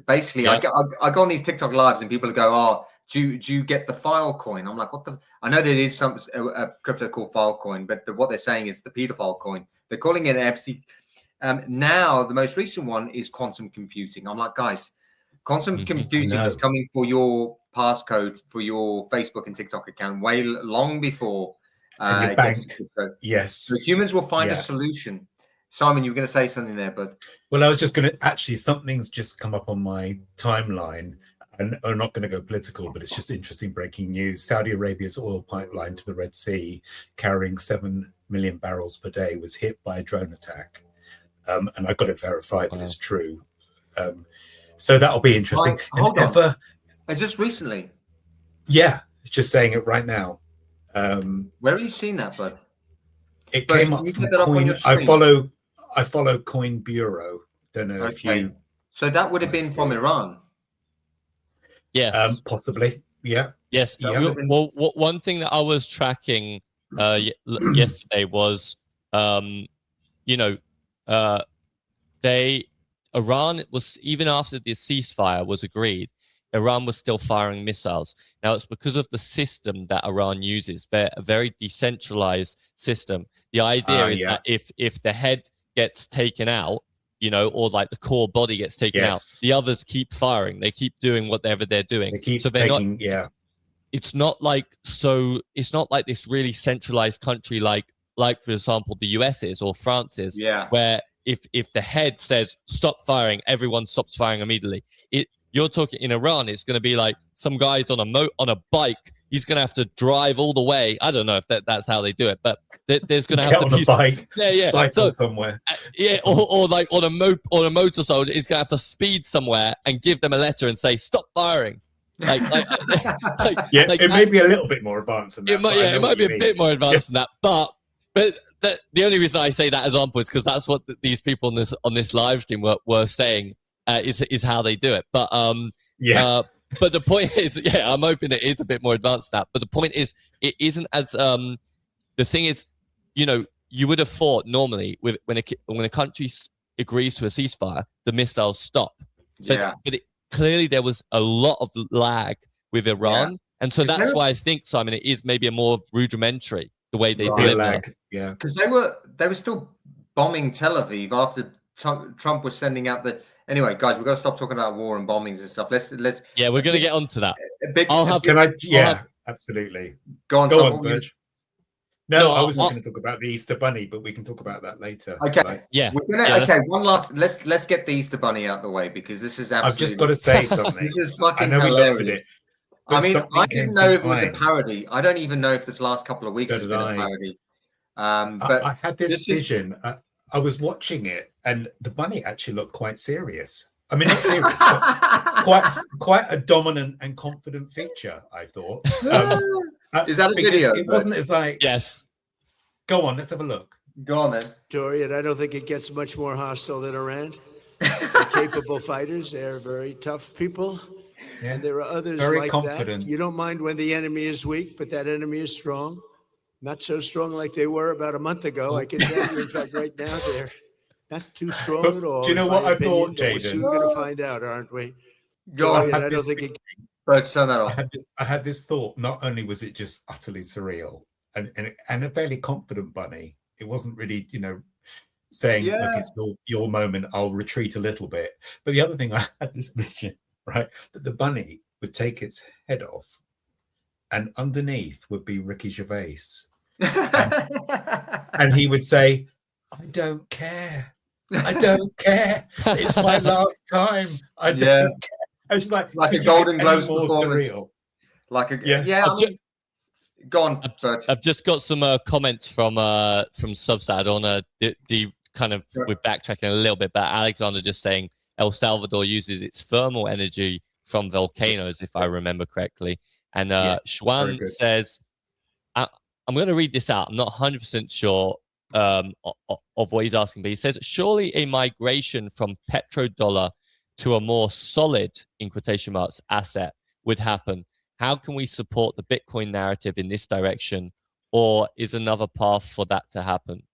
Basically, I go on these TikTok lives and people go, "Oh, do you get the Filecoin?" I'm like, "What the?" I know there is a crypto called Filecoin, but what they're saying is the pedophile coin. They're calling it Epstein. Now, the most recent one is quantum computing. I'm like, guys, quantum computing is coming for your passcode for your Facebook and TikTok account way long before. Yes. So humans will find a solution. Simon, you were going to say something there, bud. Well, I was just going to something's just come up on my timeline, and I'm not going to go political, but it's just interesting breaking news. Saudi Arabia's oil pipeline to the Red Sea, carrying 7 million barrels per day, was hit by a drone attack. And I got it verified that it's true. So that'll be interesting. Hold on. Is this recently? Yeah, it's just saying it right now. Where are you seeing that, bud? It came up from Coin. I follow Coin Bureau. Don't know if you. So that would have been from Iran. Yes. Possibly. Yeah. Yes. Yeah. Well, one thing that I was tracking yesterday was, Iran was, even after the ceasefire was agreed, Iran was still firing missiles. Now, it's because of the system that Iran uses. They're a very decentralized system. The idea is that if the head gets taken out, or like the core body gets taken out, the others keep firing. They keep doing whatever they're doing. They keep taking, It's not like this really centralized country like for example, the US is or France is, where if the head says stop firing, everyone stops firing immediately. You're talking in Iran, it's going to be like some guy's on a bike. He's going to have to drive all the way. I don't know if that's how they do it, but there's going to have to be a bike, yeah. cycle somewhere. Yeah, or like on a motorcycle, he's going to have to speed somewhere and give them a letter and say stop firing. It may be a little bit more advanced than that. It might be a bit more advanced than that, but the only reason I say that example is because that's what these people on this live stream were saying is how they do it. But but the point is, I'm hoping it is a bit more advanced than that. But the point is, it isn't as the thing is, you would have thought normally when a country agrees to a ceasefire, the missiles stop. But clearly there was a lot of lag with Iran, and so that's why I think, Simon, it is maybe a more rudimentary the way they deliver. Because they were still bombing Tel Aviv after Trump was sending out the. Anyway, guys, we've got to stop talking about war and bombings and stuff. Let's. Yeah, we're going to get onto that. Absolutely. Go on, Birch. No, I was going to talk about the Easter Bunny, but we can talk about that later. Okay. Right? Yeah. One last. Let's get the Easter Bunny out the way because this is absolutely. I've just got to say something. This is fucking I know hilarious. we looked at it. I mean, I didn't know if it was a parody. I don't even know if this last couple of weeks has been a parody. But I had this vision. I was watching it, and the bunny actually looked quite serious. I mean, not serious, but quite a dominant and confident feature, I thought. Is that a video? It wasn't as like... Yes. Go on, let's have a look. Go on, then. Dorian, I don't think it gets much more hostile than Iran. They're capable fighters. They're very tough people. Yeah. And there are others very like confident. that. You don't mind when the enemy is weak, but that enemy is strong. Not so strong like they were about a month ago. I can tell you, in fact, right now, they're not too strong at all. Do you know what I thought, Jayden? We're soon going to find out, aren't we? Dorian, I don't think it... Turn that off. I had this thought. Not only was it just utterly surreal and a fairly confident bunny, it wasn't really, saying, look, it's your moment, I'll retreat a little bit. But the other thing, I had this vision, right, that the bunny would take its head off and underneath would be Ricky Gervais. And he would say, I don't care. I don't care. It's my last time. I don't care. It's like a Golden Globes performance. Surreal. Go on, I've just got some comments from Substat. I don't want to we're backtracking a little bit, but Alexander just saying El Salvador uses its thermal energy from volcanoes, if I remember correctly. And Schwan says, I'm going to read this out. I'm not 100% sure of what he's asking, but he says, surely a migration from petrodollar to a more solid, in quotation marks, asset would happen. How can we support the Bitcoin narrative in this direction, or is another path for that to happen?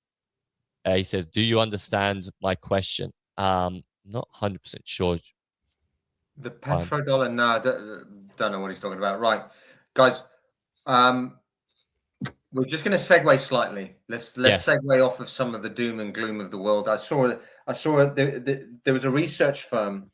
He says, do you understand my question? Not 100% sure. The petrodollar, no, don't know what he's talking about. Right, guys, we're just going to segue slightly. Let's segue off of some of the doom and gloom of the world. I saw there was a research firm,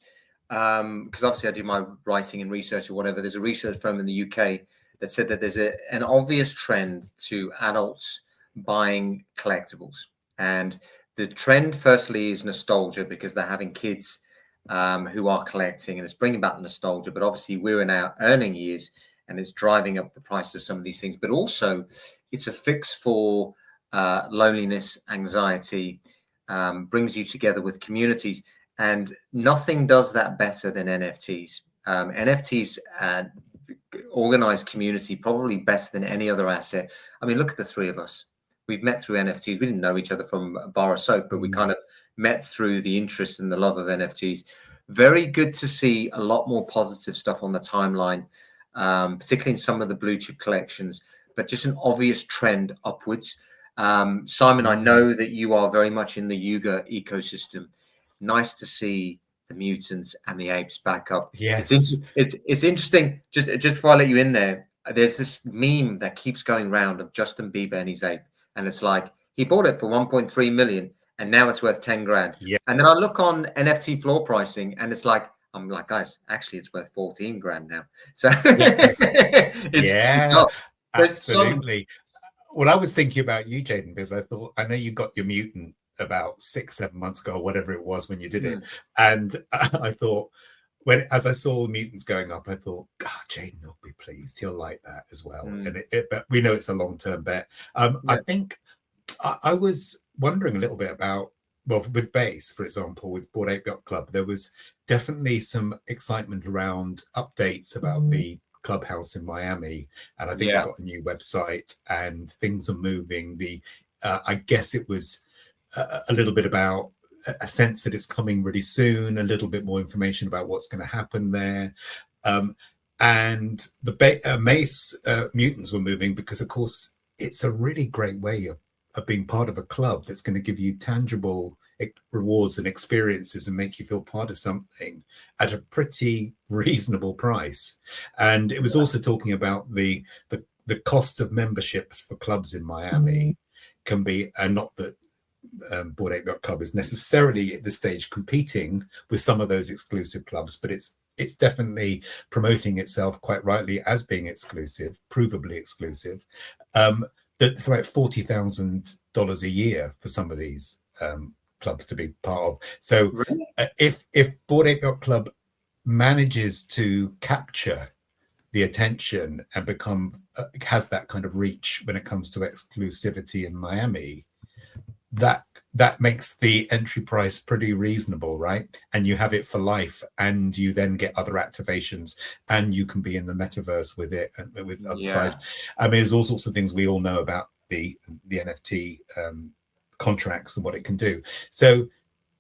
because obviously I do my writing and research or whatever. There's a research firm in the UK that said that there's an obvious trend to adults buying collectibles. And the trend, firstly, is nostalgia because they're having kids who are collecting, and it's bringing back the nostalgia. But obviously, we're in our earning years, and it's driving up the price of some of these things. But also, it's a fix for loneliness, anxiety, brings you together with communities. And nothing does that better than NFTs. NFTs organize community probably better than any other asset. I mean, look at the three of us. We've met through NFTs. We didn't know each other from a bar of soap, but we kind of met through the interest and the love of NFTs. Very good to see a lot more positive stuff on the timeline, particularly in some of the blue chip collections, but just an obvious trend upwards. Simon, I know that you are very much in the Yuga ecosystem. Nice to see the mutants and the apes back up. Yes. It's interesting. Just before I let you in there, there's this meme that keeps going round of Justin Bieber and his ape. And it's like, he bought it for 1.3 million and now it's worth 10 grand. Yeah. And then I look on NFT floor pricing and it's like, I'm like, guys, actually it's worth 14 grand now. So it's absolutely. Well, I was thinking about you, Jayden, because I know you got your mutant about 6-7 months ago, or whatever it was when you did it. Mm. And I thought, as I saw mutants going up, I thought, God, Jayden will be pleased. He'll like that as well. And but we know it's a long-term bet. I think I was wondering a little bit about, well, with base, for example, with Bored Ape Yacht Club, there was definitely some excitement around updates about the clubhouse in Miami. And I think we've got a new website and things are moving. I guess it was a little bit about a sense that it's coming really soon, a little bit more information about what's going to happen there. And the Mace mutants were moving because, of course, it's a really great way of being part of a club that's going to give you tangible rewards and experiences and make you feel part of something at a pretty reasonable price. And it was also talking about the cost of memberships for clubs in Miami can be, and not that Bored Ape Yacht Club is necessarily at this stage competing with some of those exclusive clubs, but it's definitely promoting itself quite rightly as being exclusive, provably exclusive. That's about $40,000 a year for some of these clubs to be part of. So if Bored Ape Yacht Club manages to capture the attention and become has that kind of reach when it comes to exclusivity in Miami, that makes the entry price pretty reasonable, right? And you have it for life, and you then get other activations, and you can be in the metaverse with it and with other side. I mean, there's all sorts of things we all know about the NFT contracts and what it can do. So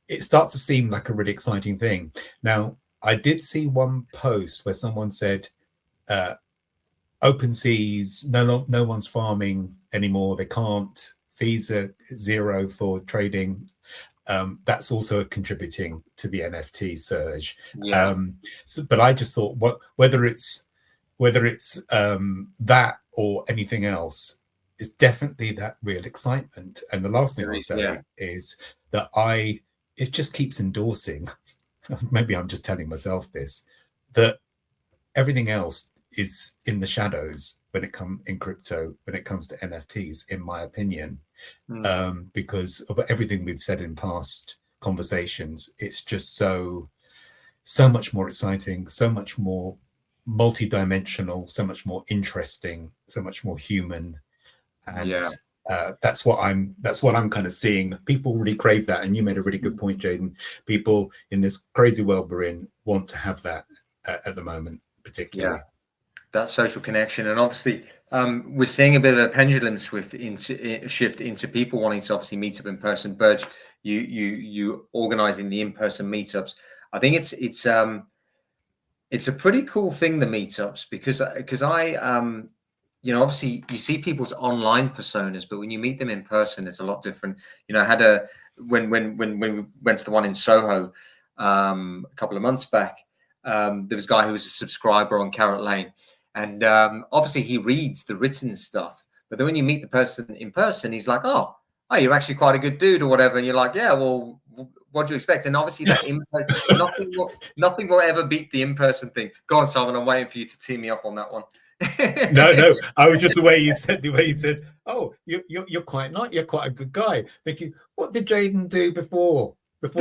it starts to seem like a really exciting thing. Now, I did see one post where someone said, open seas, no one's farming anymore. They can't. Fees are zero for trading. That's also contributing to the NFT surge. But I just thought, whether it's that or anything else, is definitely that real excitement. And the last thing I'll say is that it just keeps endorsing. Maybe I'm just telling myself this, that everything else is in the shadows when it comes in crypto, when it comes to NFTs, in my opinion. Because of everything we've said in past conversations, it's just so much more exciting, so much more multi-dimensional, so much more interesting, so much more human, and that's what I'm kind of seeing. People really crave that, and you made a really good point, Jayden. People in this crazy world we're in want to have that at the moment, particularly. That social connection. And obviously we're seeing a bit of a pendulum shift into people wanting to obviously meet up in person. Burge, you organizing the in-person meetups. I think it's a pretty cool thing, the meetups, because I obviously you see people's online personas, but when you meet them in person, it's a lot different. I had when we went to the one in Soho a couple of months back, there was a guy who was a subscriber on Carrot Lane. And obviously he reads the written stuff, but then when you meet the person in person, he's like, oh, you're actually quite a good dude or whatever. And you're like, yeah, well, what do you expect? And obviously that nothing will ever beat the in-person thing. Go on, Simon, I'm waiting for you to tee me up on that one. No, I was just the way you said, oh, you're quite a good guy. Thinking, what did Jayden do before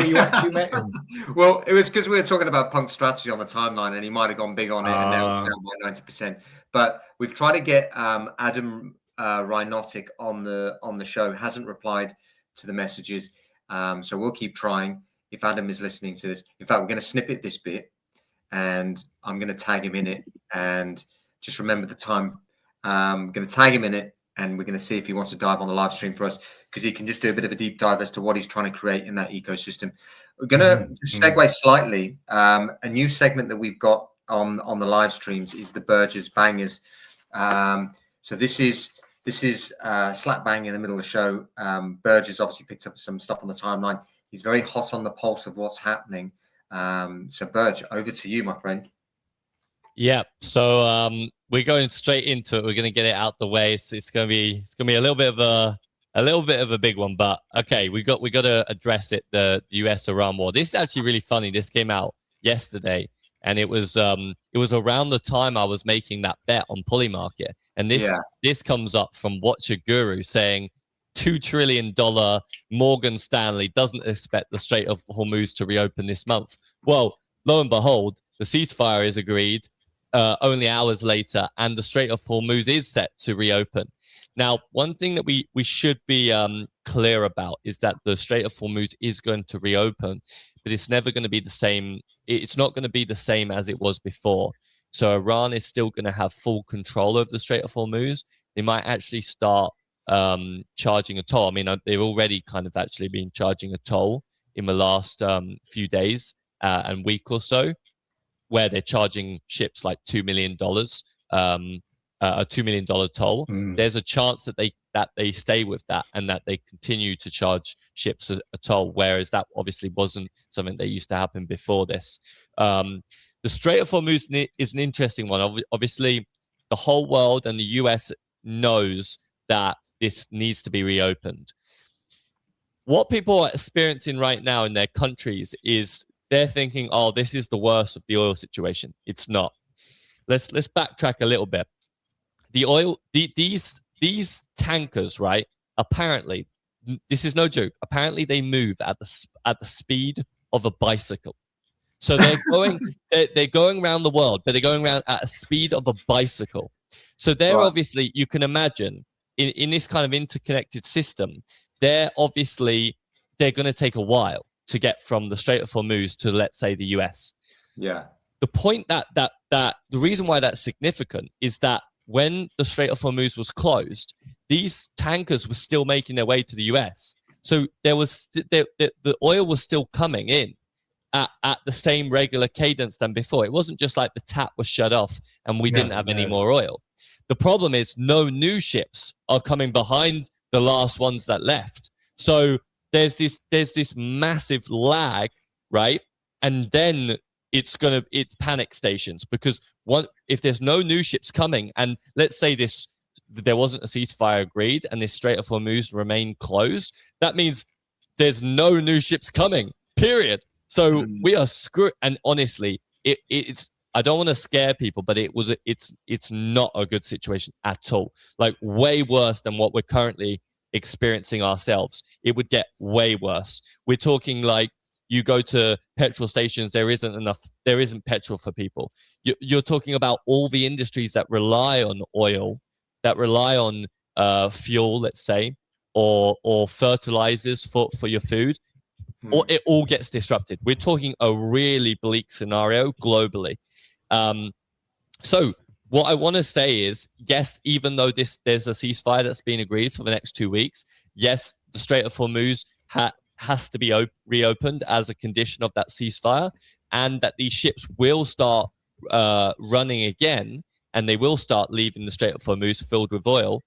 you actually met him? Well, it was because we were talking about punk strategy on the timeline, and he might have gone big on it, and now it's down by 90%. But we've tried to get Adam Rhinotic on the show. Hasn't replied to the messages, so we'll keep trying. If Adam is listening to this, in fact, we're going to snippet this bit, and I'm going to tag him in it. And just remember the time. I'm going to tag him in it, and we're going to see if he wants to dive on the live stream for us, because he can just do a bit of a deep dive as to what he's trying to create in that ecosystem. We're going to just segue slightly. A new segment that we've got on the live streams is the Burgers Bangers. So this is slap bang in the middle of the show. Burgers obviously picked up some stuff on the timeline. He's very hot on the pulse of what's happening. So Burge, over to you, my friend. Yeah. So we're going straight into it. We're going to get it out the way. It's going to be a little bit of a big one, but okay, we got to address it. The US-Iran war. This is actually really funny. This came out yesterday, and it was around the time I was making that bet on Polymarket, and this comes up from Watcher Guru saying, $2 trillion Morgan Stanley doesn't expect the Strait of Hormuz to reopen this month. Well, lo and behold, the ceasefire is agreed only hours later, and the Strait of Hormuz is set to reopen. Now, one thing that we should be clear about is that the Strait of Hormuz is going to reopen, but it's never going to be the same. It's not going to be the same as it was before. So Iran is still going to have full control over the Strait of Hormuz. They might actually start charging a toll. I mean, they've already kind of actually been charging a toll in the last few days and week or so, where they're charging ships like $2 million, a $2 million toll. There's a chance that they stay with that and that they continue to charge ships a toll, whereas that obviously wasn't something that used to happen before this. The Strait of Hormuz is an interesting one. Obviously, the whole world and the US knows that this needs to be reopened. What people are experiencing right now in their countries is they're thinking, oh, this is the worst of the oil situation. It's not. Let's backtrack a little bit. The oil, these tankers, right? Apparently, this is no joke. Apparently, they move at the speed of a bicycle. So they're going around the world, but they're going around at a speed of a bicycle. So they're obviously, you can imagine, in this kind of interconnected system, they're going to take a while to get from the Strait of Hormuz to, let's say, the US. Yeah. The point that the reason why that's significant is that when the Strait of Hormuz was closed, these tankers were still making their way to the US. So there was the oil was still coming in at the same regular cadence than before. It wasn't just like the tap was shut off and we didn't have any more oil. The problem is no new ships are coming behind the last ones that left. So there's this massive lag, right? And then it's panic stations, because if there's no new ships coming, and let's say there wasn't a ceasefire agreed and this Strait of Hormuz remained closed, that means there's no new ships coming, period. So we are screwed. And honestly, it's I don't want to scare people, but it's not a good situation at all. Like way worse than what we're currently experiencing ourselves. It would get way worse. We're talking like you go to petrol stations, there isn't petrol for people. You're talking about all the industries that rely on oil, that rely on fuel, let's say, or fertilizers for your food, or it all gets disrupted. We're talking a really bleak scenario globally. So what I want to say is, yes, even though there's a ceasefire that's been agreed for the next 2 weeks, yes, the Strait of Hormuz has to be reopened as a condition of that ceasefire, and that these ships will start running again, and they will start leaving the Strait of Hormuz filled with oil.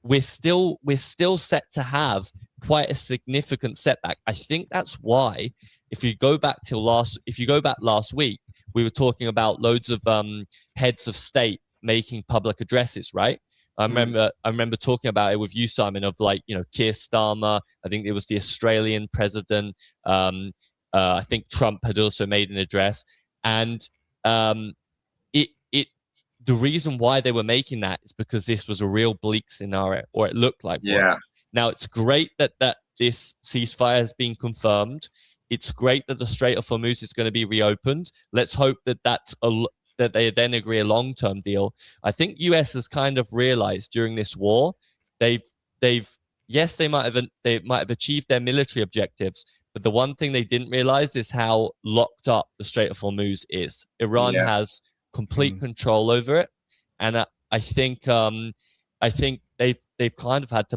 We're still set to have quite a significant setback. I think that's why, if you go back last week, we were talking about loads of heads of state making public addresses, right? I remember talking about it with you, Simon, of like, Keir Starmer. I think it was the Australian president. I think Trump had also made an address, and the reason why they were making that is because this was a real bleak scenario, or it looked like one. Yeah. Now, it's great that this ceasefire has been confirmed. It's great that the Strait of Hormuz is going to be reopened. Let's hope that that they then agree a long-term deal. I think US has kind of realized during this war, they might have achieved their military objectives, but the one thing they didn't realize is how locked up the Strait of Hormuz is. Iran has complete control over it, and I think they've kind of had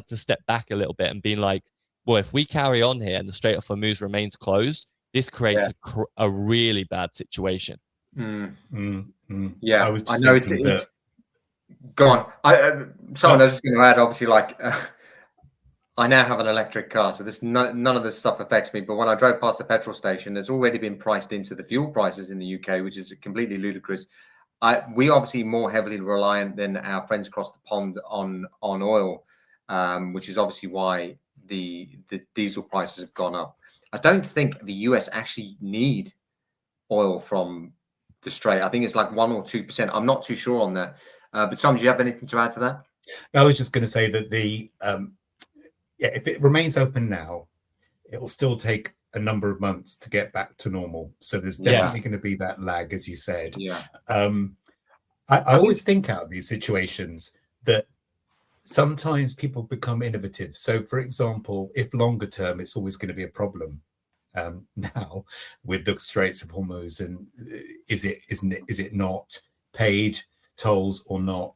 to step back a little bit and being like, well, if we carry on here and the Strait of Hormuz remains closed, this creates a really bad situation. Yeah, I know it's go on. I was just going to add, obviously, like I now have an electric car, so none of this stuff affects me. But when I drove past the petrol station, it's already been priced into the fuel prices in the UK, which is completely ludicrous. We obviously more heavily reliant than our friends across the pond on oil, which is obviously why the diesel prices have gone up. I don't think the US actually need oil from the Strait. I think it's like 1 or 2%. I'm not too sure on that. But Sam, do you have anything to add to that? I was just going to say that if it remains open now, it will still take a number of months to get back to normal. So there's definitely going to be that lag, as you said. Yeah. I always think out of these situations that sometimes people become innovative. So, for example, if longer term, it's always going to be a problem. Now with the Straits of Hormuz, and is it not paid tolls or not?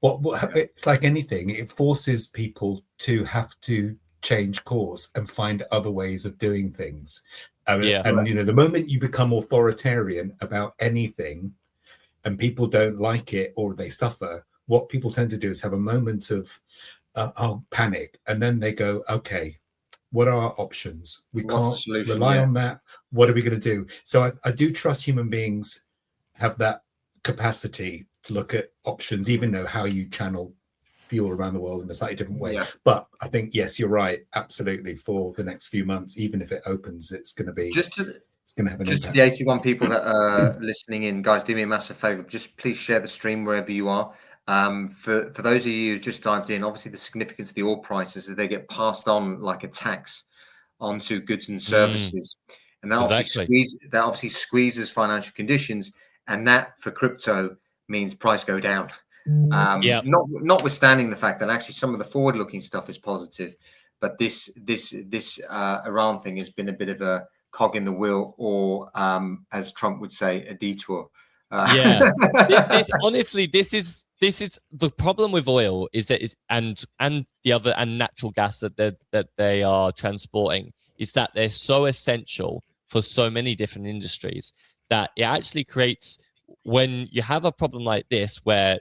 It's like anything, it forces people to have to change course and find other ways of doing things. And the moment you become authoritarian about anything and people don't like it or they suffer, what people tend to do is have a moment of panic, and then they go, okay, what are our options? We can't rely on that. What are we going to do? So I do trust human beings have that capacity to look at options, even though how you channel fuel around the world in a slightly different way. Yeah. But I think, yes, you're right. Absolutely. For the next few months, even if it opens, it's going to be it's going to have an impact. To the 81 people that are listening in, guys, do me a massive favor. Just please share the stream wherever you are. For those of you who just dived in, obviously the significance of the oil prices is they get passed on like a tax onto goods and services, and that obviously squeezes financial conditions, and that for crypto means price go down. Notwithstanding the fact that actually some of the forward-looking stuff is positive, but this Iran thing has been a bit of a cog in the wheel, or as Trump would say, a detour. Honestly, this is the problem with oil is that and natural gas that they are transporting is that they're so essential for so many different industries that it actually creates, when you have a problem like this where,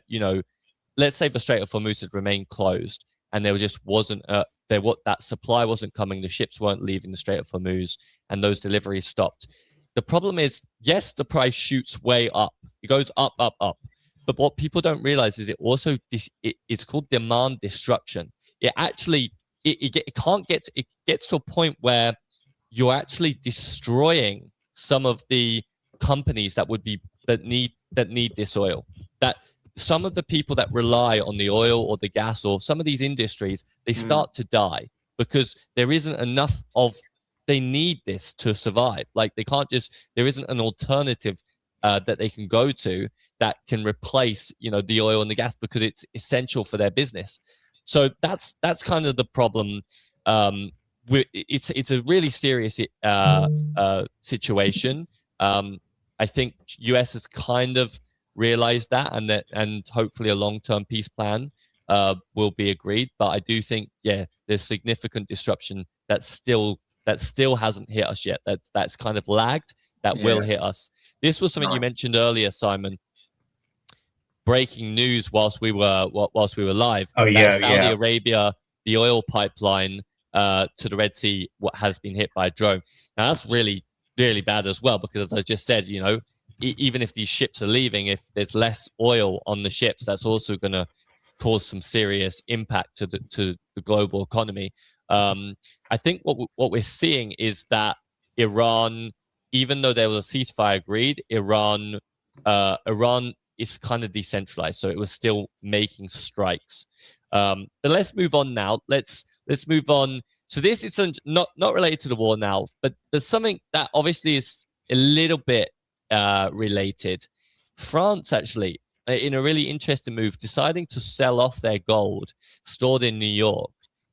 let's say the Strait of Hormuz had remained closed and there just wasn't that supply wasn't coming, the ships weren't leaving the Strait of Hormuz, and those deliveries stopped. The problem is, yes, the price shoots way up. It goes up, up, up. But what people don't realize is it's called demand destruction. It actually it gets to a point where you're actually destroying some of the companies that need this oil. That some of the people that rely on the oil or the gas or some of these industries, they start to die because there isn't enough of. They need this to survive. Like there isn't an alternative that they can go to that can replace, the oil and the gas because it's essential for their business. So that's kind of the problem. It's a really serious situation. I think US has kind of realized that, and hopefully a long-term peace plan will be agreed. But I do think, there's significant disruption that still hasn't hit us yet. That's kind of lagged. That will hit us. This was something you mentioned earlier, Simon. Breaking news whilst we were live. Saudi Arabia, the oil pipeline to the Red Sea, has been hit by a drone. Now that's really, really bad as well, because as I just said, even if these ships are leaving, if there's less oil on the ships, that's also going to cause some serious impact to the global economy. I think what we're seeing is that Iran, even though there was a ceasefire agreed, Iran is kind of decentralized, so it was still making strikes. But let's move on now. Let's move on. So this is not related to the war now, but there's something that obviously is a little bit related. France actually, in a really interesting move, deciding to sell off their gold stored in New York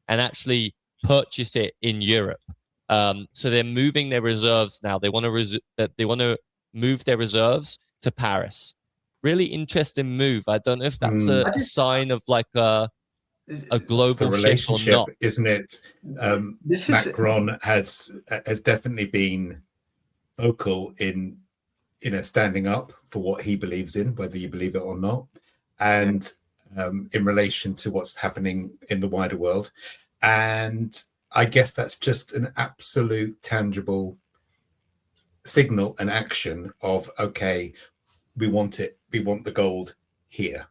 and actually purchase it in Europe. So they're moving their reserves now. They want to move their reserves to Paris. Really interesting move. I don't know if that's a sign of like a global relationship shift or not, isn't it? Macron has definitely been vocal in standing up for what he believes in, whether you believe it or not, and in relation to what's happening in the wider world. And I guess that's just an absolute tangible signal and action of, okay, we want it. We want the gold here.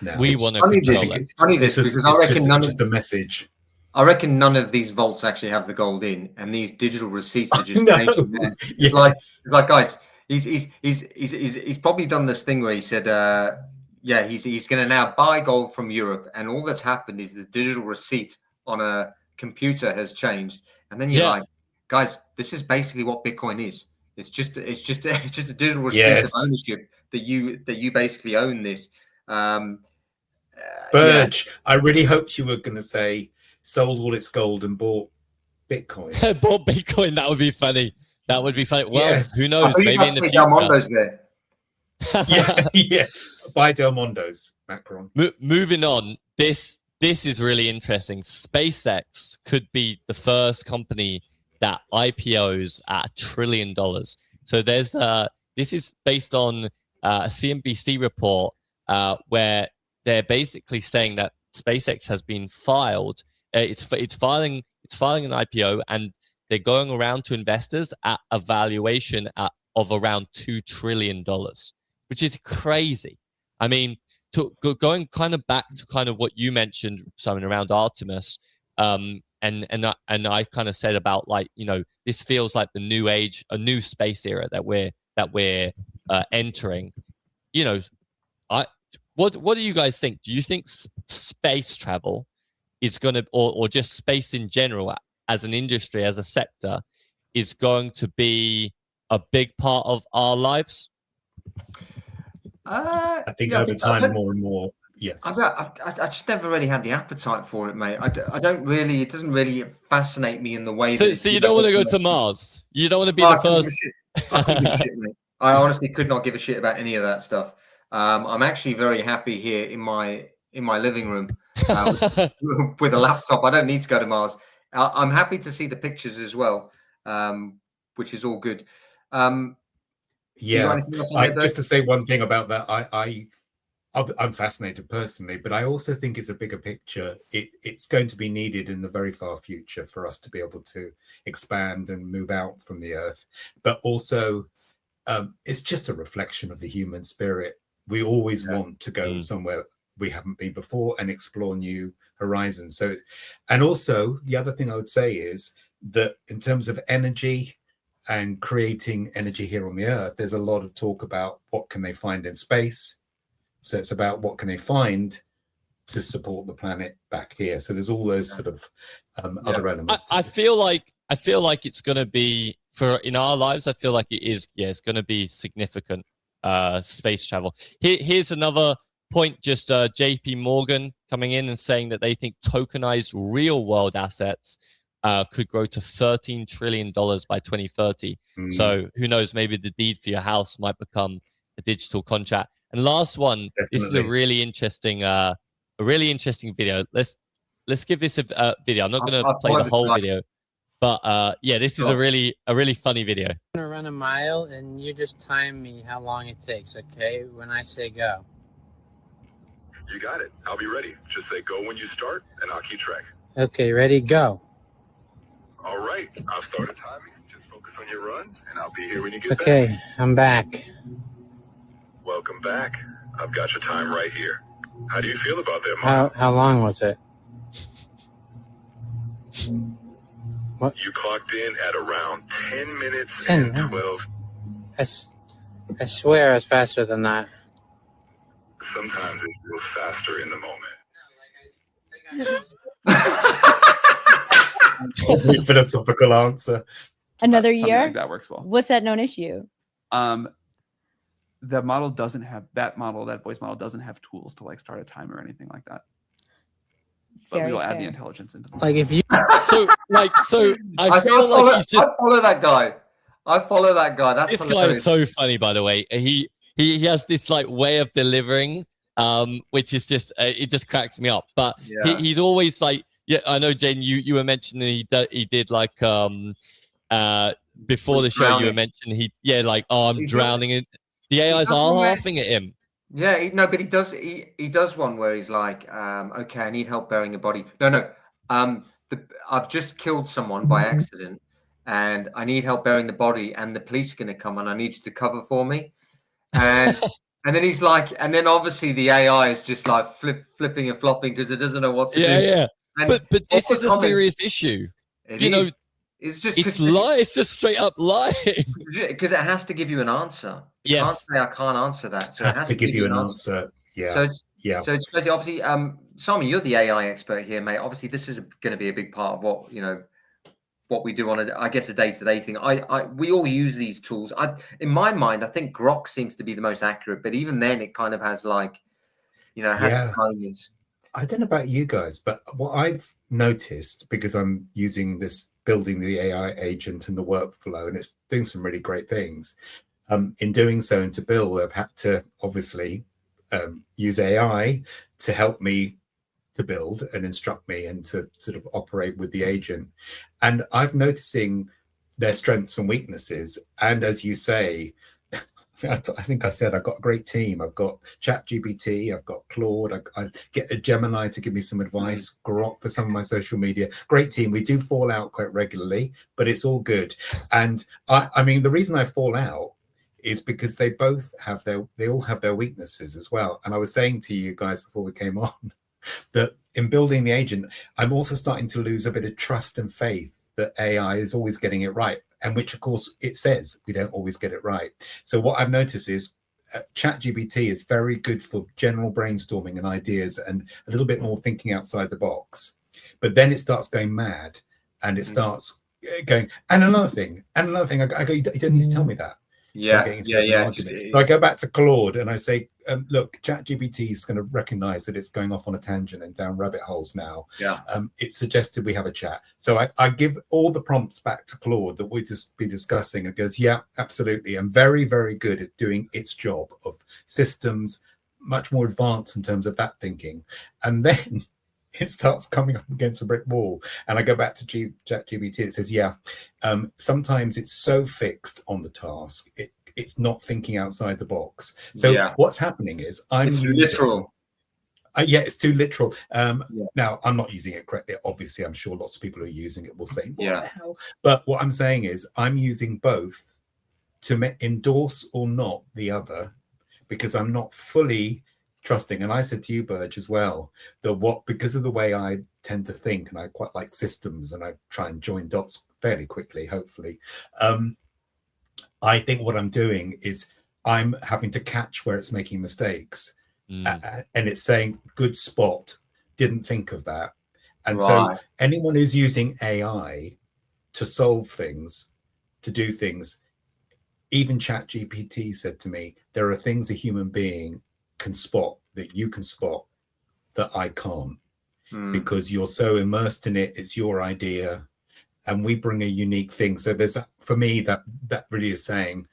Now, we want to control it. It's funny this because I reckon it's just a message. I reckon none of these vaults actually have the gold in, and these digital receipts are just changing there. It's like, guys, he's probably done this thing where he said, yeah, he's going to now buy gold from Europe, and all that's happened is the digital receipt on a computer has changed, and then you're like, guys, this is basically what Bitcoin is. It's just a digital receipt of ownership that you basically own this. Burge, I really hoped you were going to say sold all its gold and bought Bitcoin. Bought Bitcoin. That would be funny. That would be funny. Well, who knows? Maybe in the future. Mondo's there. yeah. Buy Del Mondo's, Macron. Moving on. This is really interesting. SpaceX could be the first company that IPOs at $1 trillion. So there's this is based on a CNBC report where they're basically saying that SpaceX has been filed. It's filing an IPO, and they're going around to investors at a valuation of around $2 trillion, which is crazy. I mean, going kind of back to kind of what you mentioned, Simon, around Artemis, and I kind of said about, like, you know, this feels like the new age, a new space era that we're entering. You know, what do you guys think? Do you think space travel is going to, or just space in general as an industry, as a sector, is going to be a big part of our lives? I think over time, more and more. Yes. I just never really had the appetite for it, mate. I don't really. It doesn't really fascinate me in the way. So you don't want to go to Mars. You don't want to be the first. I couldn't give a shit, mate. I honestly could not give a shit about any of that stuff. I'm actually very happy here in my living room with a laptop. I don't need to go to Mars. I'm happy to see the pictures as well, which is all good. Just to say one thing about that, I'm fascinated personally, but I also think it's a bigger picture. It's going to be needed in the very far future for us to be able to expand and move out from the Earth. But also, it's just a reflection of the human spirit. We always want to go somewhere we haven't been before and explore new horizons. So, and also the other thing I would say is that in terms of energy and creating energy here on the Earth, there's a lot of talk about what can they find in space. So it's about what can they find to support the planet back here. So there's all those sort of other elements. I feel like it's going to be, in our lives, I feel like it is. Yeah, it's going to be significant space travel. Here's another point. Just JP Morgan coming in and saying that they think tokenized real world assets could grow to $13 trillion by 2030. So who knows? Maybe the deed for your house might become a digital contract. And last one, This is a really interesting video. Let's give this a video. I'm not going to play the whole video, but this is a really funny video. I'm gonna run a mile, and you just time me how long it takes. Okay, when I say go. You got it. I'll be ready. Just say go when you start, and I'll keep track. Okay, ready, go. All right, I've started timing. Just focus on your run, and I'll be here when you get back. Okay, I'm back. Welcome back. I've got your time right here. How do you feel about that, Mom? How long was it? What? You clocked in at around 10 minutes 10 and 12. I swear it's faster than that. Sometimes it feels faster in the moment. Philosophical answer. Another Something year? like that works well. What's that known issue? The model doesn't have that voice model doesn't have tools to like start a timer or anything like that. But Very we'll add fair. the intelligence into it. Like if you I feel like he's just. I follow that guy. That's This guy hilarious. is so funny, by the way. He has this like way of delivering, which is just it just cracks me up. But he's always like, yeah, I know, Jayden, you were mentioning he did like before the show drowning. you were mentioning I'm drowning in. The AIs are laughing at him. Yeah, but he does one where he's like, okay, I need help burying a body. No, I've just killed someone by accident, and I need help burying the body, and the police are going to come, and I need you to cover for me. And and then he's like, and then obviously the AI is just like flipping and flopping because it doesn't know what to do. Yeah. And but this is a serious issue. It's just straight up lying. Because it has to give you an answer. You can't say I can't answer that. So It has to give you an answer. Yeah. So it's Yeah. so it's basically obviously Simon, you're the AI expert here, mate. Obviously, this is going to be a big part of what we do on a day-to-day thing. We all use these tools. In my mind, I think Grok seems to be the most accurate, but even then, it kind of has has its moments. I don't know about you guys, but what I've noticed, because I'm building the AI agent and the workflow, and it's doing some really great things. In doing so, and to build, I've had to obviously use AI to help me to build and instruct me and to sort of operate with the agent. And I'm noticing their strengths and weaknesses. And as you say, I think I said I've got a great team. I've got ChatGPT, I've got Claude, I get a Gemini to give me some advice, Grok for some of my social media. Great team. We do fall out quite regularly, but it's all good. And I mean, the reason I fall out is because they all have their weaknesses as well. And I was saying to you guys before we came on that in building the agent, I'm also starting to lose a bit of trust and faith that AI is always getting it right, and which of course it says we don't always get it right. So what I've noticed is ChatGPT is very good for general brainstorming and ideas and a little bit more thinking outside the box, but then it starts going mad and it starts going, and another thing, I go, you don't need to tell me that. So I'm getting into an argument. So I go back to Claude and I say, look, ChatGPT is going to recognize that it's going off on a tangent and down rabbit holes now. Yeah. It suggested we have a chat. So I give all the prompts back to Claude that we'll just be discussing. It goes, yeah, absolutely. And very, very good at doing its job of systems, much more advanced in terms of that thinking. And then it starts coming up against a brick wall. And I go back to ChatGPT. It says, yeah, sometimes it's so fixed on the task, it's not thinking outside the box. So what's happening is it's literal. It's too literal. Now, I'm not using it correctly. Obviously, I'm sure lots of people who are using it will say, what the hell? But what I'm saying is I'm using both to endorse or not the other, because I'm not fully trusting. And I said to you, Burge, as well, that because of the way I tend to think, and I quite like systems and I try and join dots fairly quickly, hopefully. I think what I'm doing is I'm having to catch where it's making mistakes. And it's saying, good spot, didn't think of that. And so anyone who's using AI to solve things, to do things, even ChatGPT said to me, there are things a human being can spot that you can spot that I can't, because you're so immersed in it. It's your idea, and we bring a unique thing. So there's for me that really is saying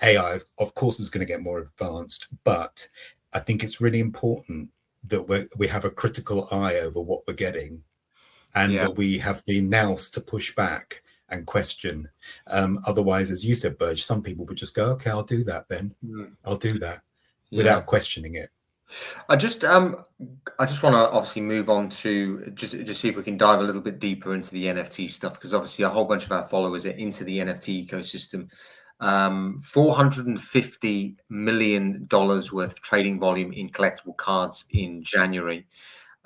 AI, of course, is going to get more advanced, but I think it's really important that we have a critical eye over what we're getting, and that we have the nous to push back and question. Otherwise, as you said, Burge, some people would just go, okay, I'll do that then. I'll do that without questioning it. I just want to obviously move on to just see if we can dive a little bit deeper into the NFT stuff, because obviously a whole bunch of our followers are into the NFT ecosystem. $450 million worth trading volume in collectible cards in January.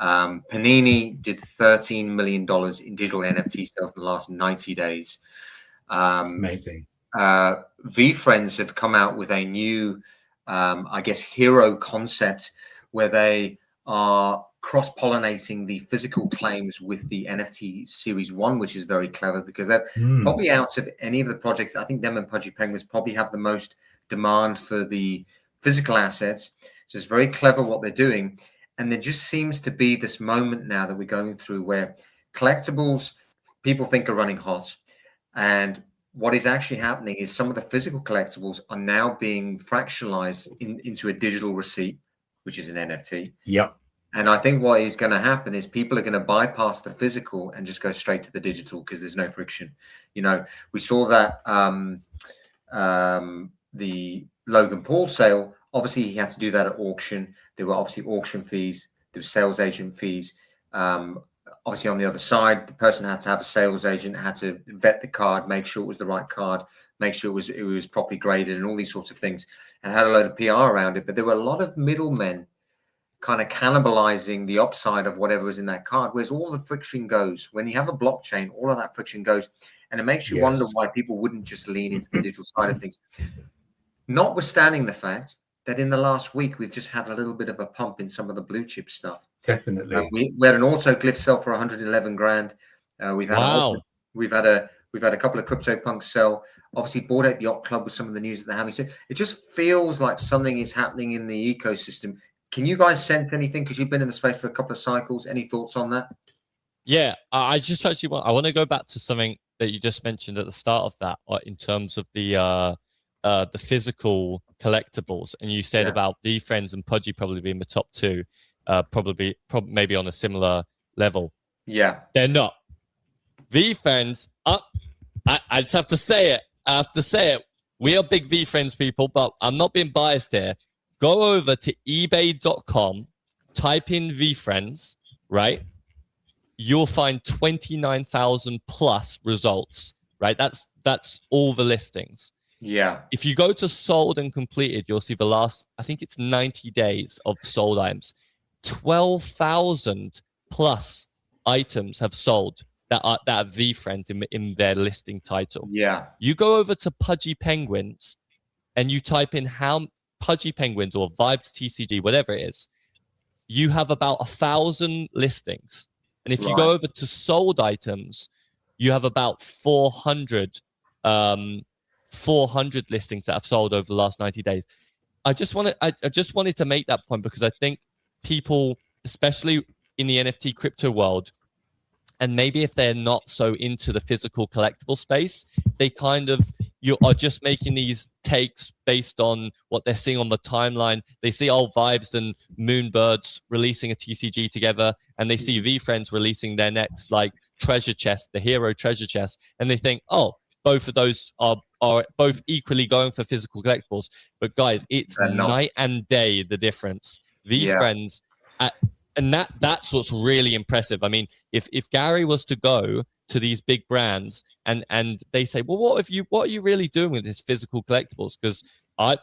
Panini did $13 million in digital NFT sales in the last 90 days. Amazing. VeeFriends have come out with a new hero concept where they are cross-pollinating the physical claims with the NFT Series 1, which is very clever, because they're probably out of any of the projects, I think them and Pudgy Penguins probably have the most demand for the physical assets. So it's very clever what they're doing. And there just seems to be this moment now that we're going through where collectibles, people think are running hot. And what is actually happening is some of the physical collectibles are now being fractionalized into a digital receipt, which is an NFT. Yep. And I think what is going to happen is people are going to bypass the physical and just go straight to the digital because there's no friction. We saw that the Logan Paul sale, obviously he had to do that at auction. There were obviously auction fees. There were sales agent fees. Obviously, on the other side, the person had to have a sales agent, had to vet the card, make sure it was the right card, make sure it was properly graded, and all these sorts of things, and had a load of PR around it. But there were a lot of middlemen kind of cannibalizing the upside of whatever was in that card, whereas all the friction goes. When you have a blockchain, all of that friction goes, and it makes you wonder why people wouldn't just lean into the digital side of things. Notwithstanding the fact that in the last week we've just had a little bit of a pump in some of the blue chip stuff. Definitely. We had an autoglyph sell for 111 grand. We've had we've had a couple of CryptoPunks sell. Obviously, Bored Ape Yacht Club with some of the news that they're having. So it just feels like something is happening in the ecosystem. Can you guys sense anything? Because you've been in the space for a couple of cycles. Any thoughts on that? Yeah, I just actually want to go back to something that you just mentioned at the start of that, in terms of the physical collectibles, and you said about VFriends and Pudgy probably being the top two, probably maybe on a similar level. Yeah, they're not. VFriends up. I just have to say it. I have to say it. We are big VFriends people, but I'm not being biased here. Go over to eBay.com, type in VFriends, right? You'll find 29,000 plus results, right? That's all the listings. Yeah. If you go to sold and completed, you'll see the last, I think it's 90 days of sold items. 12,000 plus items have sold that are VFriends in their listing title. Yeah. You go over to Pudgy Penguins and you type in how Pudgy Penguins or Vibes TCG, whatever it is, you have about 1,000 listings. And if you go over to sold items, you have about 400 listings that have sold over the last 90 days. I just wanted to make that point because I think people, especially in the NFT crypto world, and maybe if they're not so into the physical collectible space, they kind of, you are just making these takes based on what they're seeing on the timeline. They see old Vibes and Moonbirds releasing a TCG together, and they see VFriends releasing their next like treasure chest, the hero treasure chest, and they think, oh, both of those are both equally going for physical collectibles. But guys, it's night and day the difference. VFriends and that's what's really impressive. I mean, if Gary was to go to these big brands and they say, well, what are you really doing with this physical collectibles? Because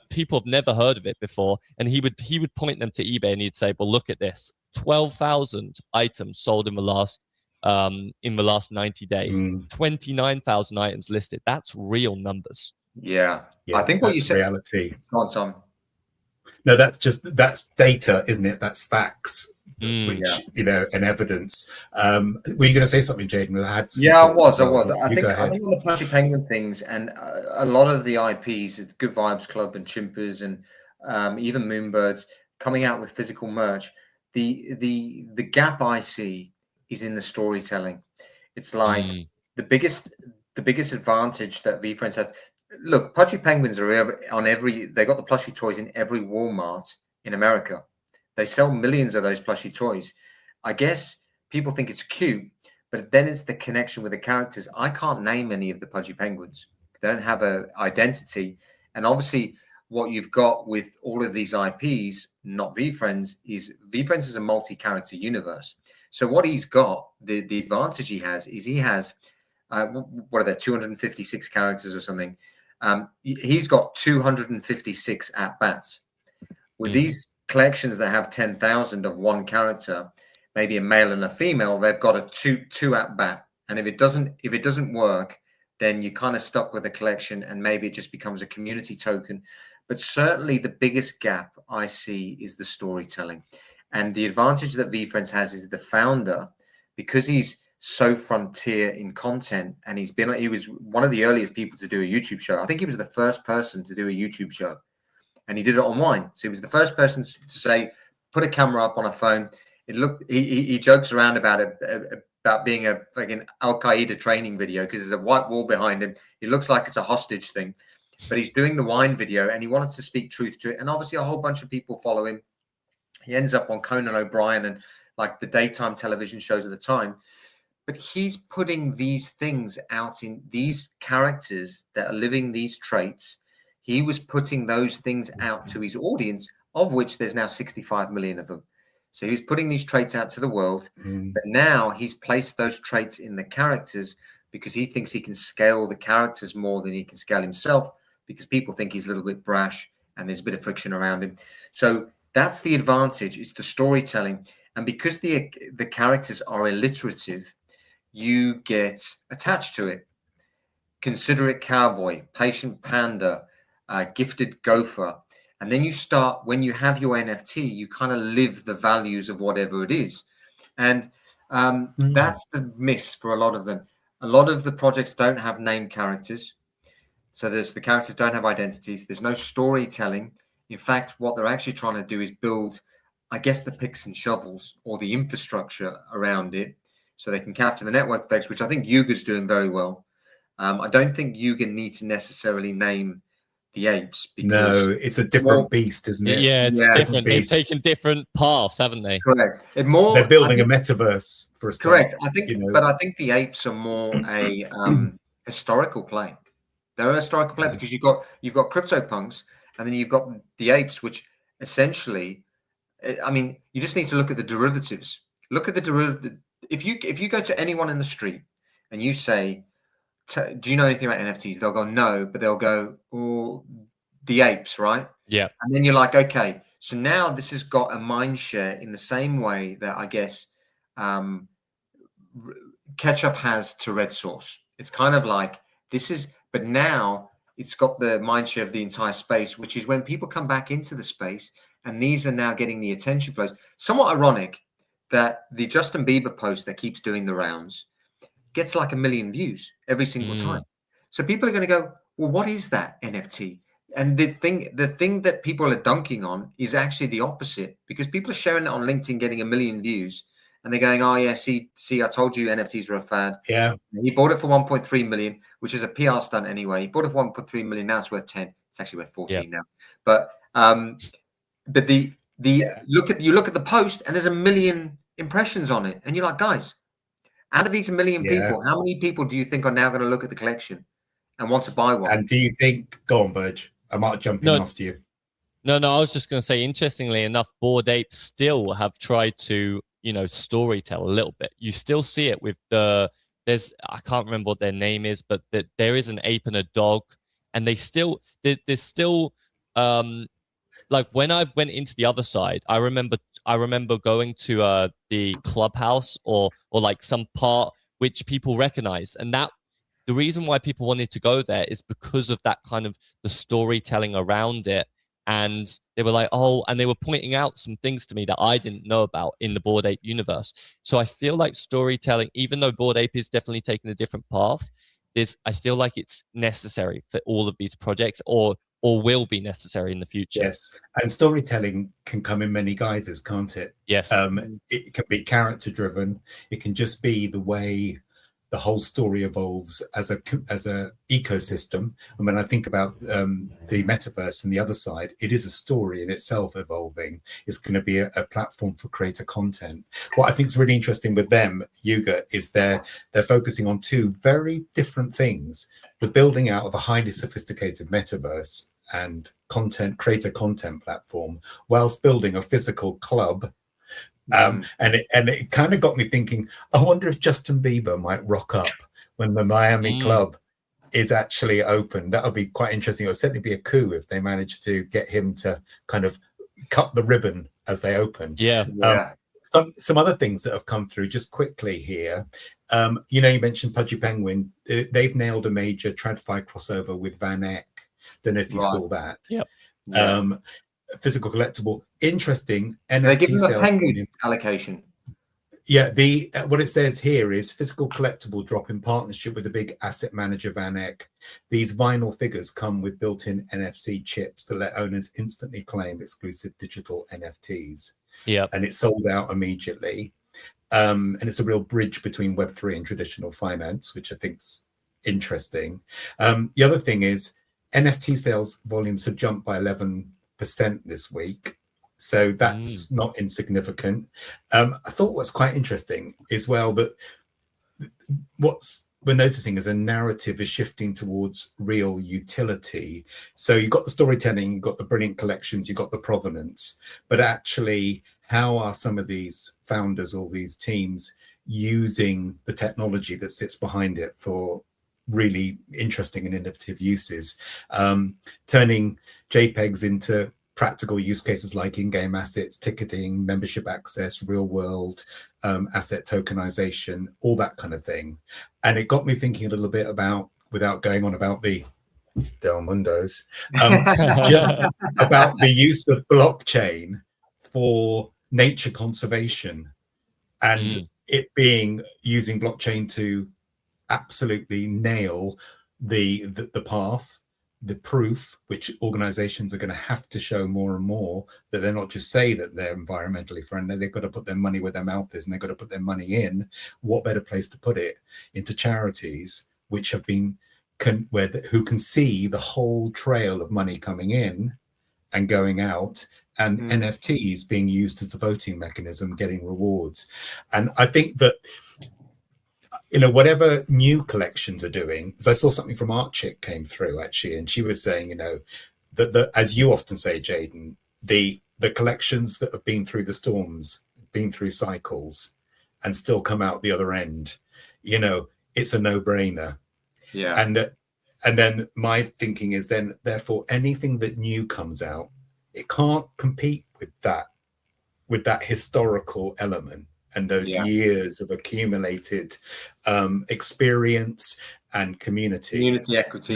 people have never heard of it before, and he would point them to eBay and he'd say, well, look at this, 12,000 items sold in the last 90 days, 29,000 items listed. That's real numbers. Yeah. I think what you said, reality. Go on, Tom. No, that's data, isn't it? That's facts. Which and evidence. Were you going to say something, Jayden? I was. I think on the Pudgy Penguin things, and a lot of the IPs, the Good Vibes Club and Chimpers, and even Moonbirds coming out with physical merch. The gap I see is in the storytelling. It's like the biggest advantage that VFriends have. Look, Pudgy Penguins are on they got the plushie toys in every Walmart in America. They sell millions of those plushie toys. I guess people think it's cute, but then it's the connection with the characters. I can't name any of the Pudgy Penguins. They don't have an identity. And obviously what you've got with all of these IPs, not VFriends, is a multi-character universe. So what he's got, the advantage he has is he has, what are there, 256 characters or something. He's got 256 at-bats. With these collections that have 10,000 of one character, maybe a male and a female, they've got a two at-bat. And if it doesn't work, then you're kind of stuck with a collection and maybe it just becomes a community token. But certainly the biggest gap I see is the storytelling. And the advantage that VFriends has is the founder, because he's so frontier in content, and he was one of the earliest people to do a YouTube show. I think he was the first person to do a YouTube show, and he did it on wine. So he was the first person to say, put a camera up on a phone. He jokes around about it, about being a fucking Al Qaeda training video, because there's a white wall behind him. It looks like it's a hostage thing, but he's doing the wine video and he wanted to speak truth to it. And obviously a whole bunch of people follow him. He ends up on Conan O'Brien and like the daytime television shows at the time. But he's putting these things out in these characters that are living these traits. He was putting those things out to his audience, of which there's now 65 million of them. So he's putting these traits out to the world. But now he's placed those traits in the characters because he thinks he can scale the characters more than he can scale himself, because people think he's a little bit brash and there's a bit of friction around him. So that's the advantage. It's the storytelling. And because the characters are alliterative, you get attached to it. Considerate Cowboy, Patient Panda, Gifted Gopher. And then you start, when you have your NFT, you kind of live the values of whatever it is. And that's the miss for a lot of them. A lot of the projects don't have named characters. So the characters don't have identities. There's no storytelling. In fact, what they're actually trying to do is build, I guess, the picks and shovels or the infrastructure around it so they can capture the network effects, which I think Yuga's doing very well. I don't think Yuga needs to necessarily name the apes. Because no, it's a different beast, isn't it? Yeah, it's different. They've taken different paths, haven't they? Correct. They're building a metaverse for a start. Correct. I think, but I think the apes are more a historical play. They're a historical play because you've got CryptoPunks, and then you've got the apes, which essentially, I mean, you just need to look at the derivatives. Look at the derivative. If you go to anyone in the street and you say, do you know anything about NFTs? They'll go, no, but they'll go, oh, the apes, right? Yeah. And then you're like, okay, so now this has got a mind share in the same way that I guess ketchup has to red sauce. It's kind of like this is, but now it's got the mind share of the entire space, which is when people come back into the space, and these are now getting the attention flows. Somewhat ironic that the Justin Bieber post that keeps doing the rounds gets like 1 million views every single time. So people are going to go, well, what is that NFT? And the thing that people are dunking on is actually the opposite, because people are sharing it on LinkedIn, getting 1 million views, and they're going, oh yeah, see, I told you NFTs were a fad. Yeah. He bought it for 1.3 million, which is a PR stunt anyway. He bought it for 1.3 million. Now it's worth 10. It's actually worth 14 now. But you look at the post, and there's 1 million impressions on it, and you're like, guys, out of these 1 million people, how many people do you think are now going to look at the collection and want to buy one? And do you think, go on, Burge, I might jump in after you. No, I was just going to say, interestingly enough, Bored Apes still have tried to, story tell a little bit. You still see it with I can't remember what their name is, but there is an ape and a dog, and there's still, like when I went into the other side, I remember going to the clubhouse or like some part which people recognize, and that the reason why people wanted to go there is because of that kind of the storytelling around it. And they were like, oh, and they were pointing out some things to me that I didn't know about in the Bored Ape universe. So I feel like storytelling, even though Bored Ape is definitely taking a different path, I feel like it's necessary for all of these projects, or will be necessary in the future. Yes, and storytelling can come in many guises, can't it? Yes. It can be character driven. It can just be the way the whole story evolves as a ecosystem. And when I think about the metaverse and the other side, it is a story in itself evolving. It's going to be a platform for creator content. What I think is really interesting with them, Yuga, is they're focusing on two very different things: the building out of a highly sophisticated metaverse and creator content platform, whilst building a physical club. And it kind of got me thinking, I wonder if Justin Bieber might rock up when the Miami club is actually open. That would be quite interesting. It would certainly be a coup if they managed to get him to kind of cut the ribbon as they open. Yeah. Some other things that have come through just quickly here. You mentioned Pudgy Penguin. They've nailed a major TradFi crossover with Van Eck. Don't know if you saw that. Yep. Physical collectible, interesting NFT NFT give them sales a penguin allocation. Yeah, what it says here is physical collectible drop in partnership with the big asset manager Van Eck. These vinyl figures come with built-in NFC chips to let owners instantly claim exclusive digital NFTs. Yeah, and it sold out immediately. And it's a real bridge between Web3 and traditional finance, which I think's interesting. The other thing is NFT sales volumes have jumped by 11% this week. So that's not insignificant. I thought what's quite interesting is, well, that what's we're noticing is a narrative is shifting towards real utility. So you've got the storytelling, you've got the brilliant collections, you've got the provenance, but actually how are some of these founders or these teams using the technology that sits behind it for really interesting and innovative uses, turning JPEGs into practical use cases like in-game assets, ticketing, membership access, real world asset tokenization, all that kind of thing. And it got me thinking a little bit about, without going on about the Del Mundos, just about the use of blockchain for nature conservation, and it being using blockchain to absolutely nail the path, the proof, which organizations are going to have to show more and more, that they're not just say that they're environmentally friendly. They've got to put their money where their mouth is, and they've got to put their money in. What better place to put it? Into charities which have been who can see the whole trail of money coming in and going out, and NFTs being used as the voting mechanism, getting rewards. And I think that, whatever new collections are doing, because I saw something from Art Chick came through actually, and she was saying, that as you often say, Jayden, the collections that have been through the storms, been through cycles, and still come out the other end, it's a no-brainer. Yeah. And then my thinking is then, therefore, anything that new comes out, it can't compete with that historical element and those years of accumulated experience and community equity.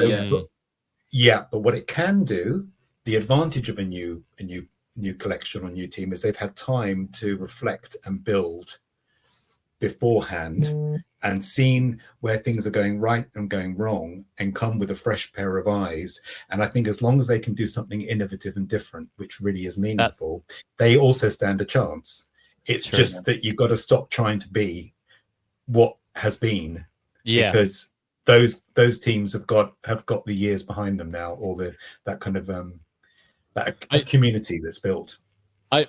But what it can do, the advantage of a new collection or new team, is they've had time to reflect and build beforehand and seen where things are going right and going wrong, and come with a fresh pair of eyes. And I think as long as they can do something innovative and different, which really is meaningful, they also stand a chance. It's just that you've got to stop trying to be what has been, because those teams have got the years behind them now, or that kind of that community that's built.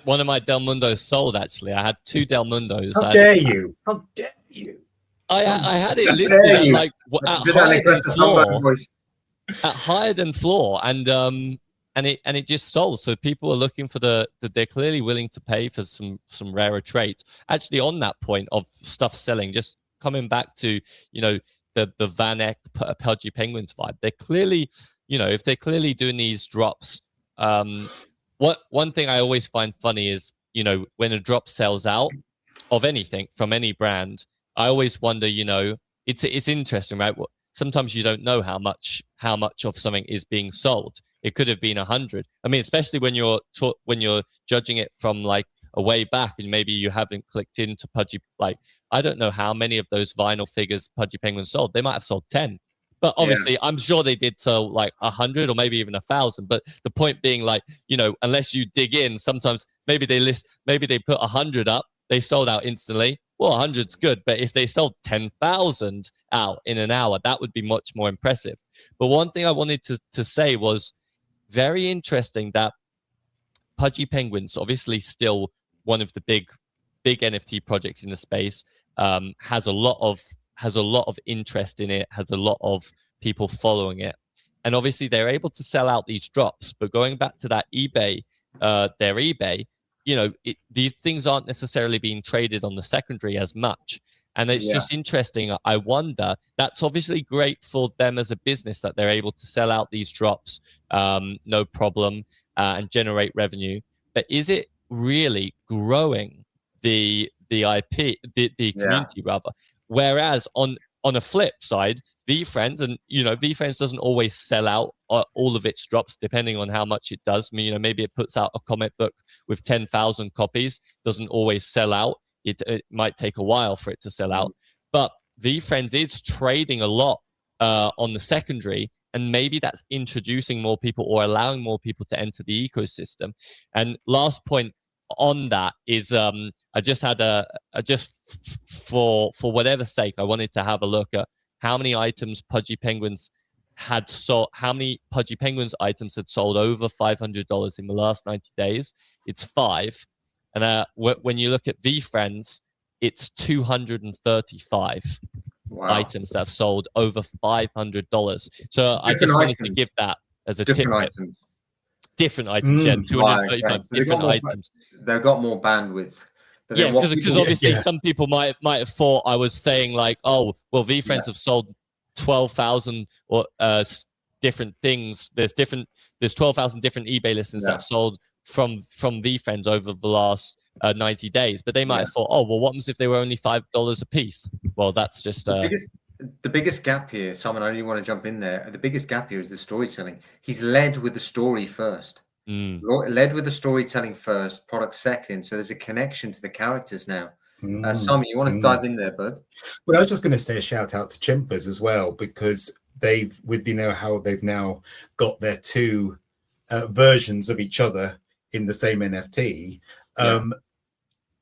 One of my Del Mundos sold, actually. I had 2 Del Mundos. How dare you? How dare you? I had it listed at higher than floor. At higher than floor, and it just sold. So people are looking for they're clearly willing to pay for some rarer traits. Actually, on that point of stuff selling, just coming back to the Van Eck Pudgy Penguins vibe, they're clearly, if they're clearly doing these drops. One thing I always find funny is, when a drop sells out of anything from any brand, I always wonder, it's interesting, right? Sometimes you don't know how much of something is being sold. It could have been 100. I mean, especially when you're judging it from like a way back, and maybe you haven't clicked into Pudgy. Like, I don't know how many of those vinyl figures Pudgy Penguins sold. They might have sold 10. But obviously, I'm sure they did sell like 100 or maybe even 1,000. But the point being, like, unless you dig in, sometimes maybe they put 100 up, they sold out instantly. Well, 100's good, but if they sold 10,000 out in an hour, that would be much more impressive. But one thing I wanted to say was, very interesting that Pudgy Penguins, obviously still one of the big NFT projects in the space, has a lot of interest in it, has a lot of people following it. And obviously they're able to sell out these drops. But going back to that eBay, their eBay, these things aren't necessarily being traded on the secondary as much. And it's just interesting. I wonder, that's obviously great for them as a business, that they're able to sell out these drops, no problem, and generate revenue. But is it really growing the IP, the community rather? Whereas on a flip side, VeeFriends, and VeeFriends doesn't always sell out all of its drops, depending on how much it does. I mean, maybe it puts out a comic book with 10,000 copies, doesn't always sell out. It might take a while for it to sell out. But VeeFriends is trading a lot on the secondary, and maybe that's introducing more people or allowing more people to enter the ecosystem. And last point on that is, I just had for whatever sake, I wanted to have a look at how many items Pudgy Penguins had sold, how many Pudgy Penguins items had sold over $500 in the last 90 days. It's 5. And when you look at VeeFriends, it's 235 items that have sold over $500. So I just wanted to give that as a tip. Different items, 235 different items. They've got more bandwidth. Because obviously some people might have thought I was saying like, oh, well, VeeFriends have sold 12,000 or different things. There's 12,000 different eBay listings that have sold from VeeFriends over the last 90 days. But they might have thought, oh, well, what happens if they were only $5 a piece? Well, that's just the biggest gap here, Simon, I only want to jump in there. The biggest gap here is the storytelling. He's led with the story first. Led with the storytelling first, product second. So there's a connection to the characters now. Simon, you want to dive in there, bud? Well, I was just going to say a shout out to Chimpers as well, because they've, with how they've now got their two versions of each other in the same NFT.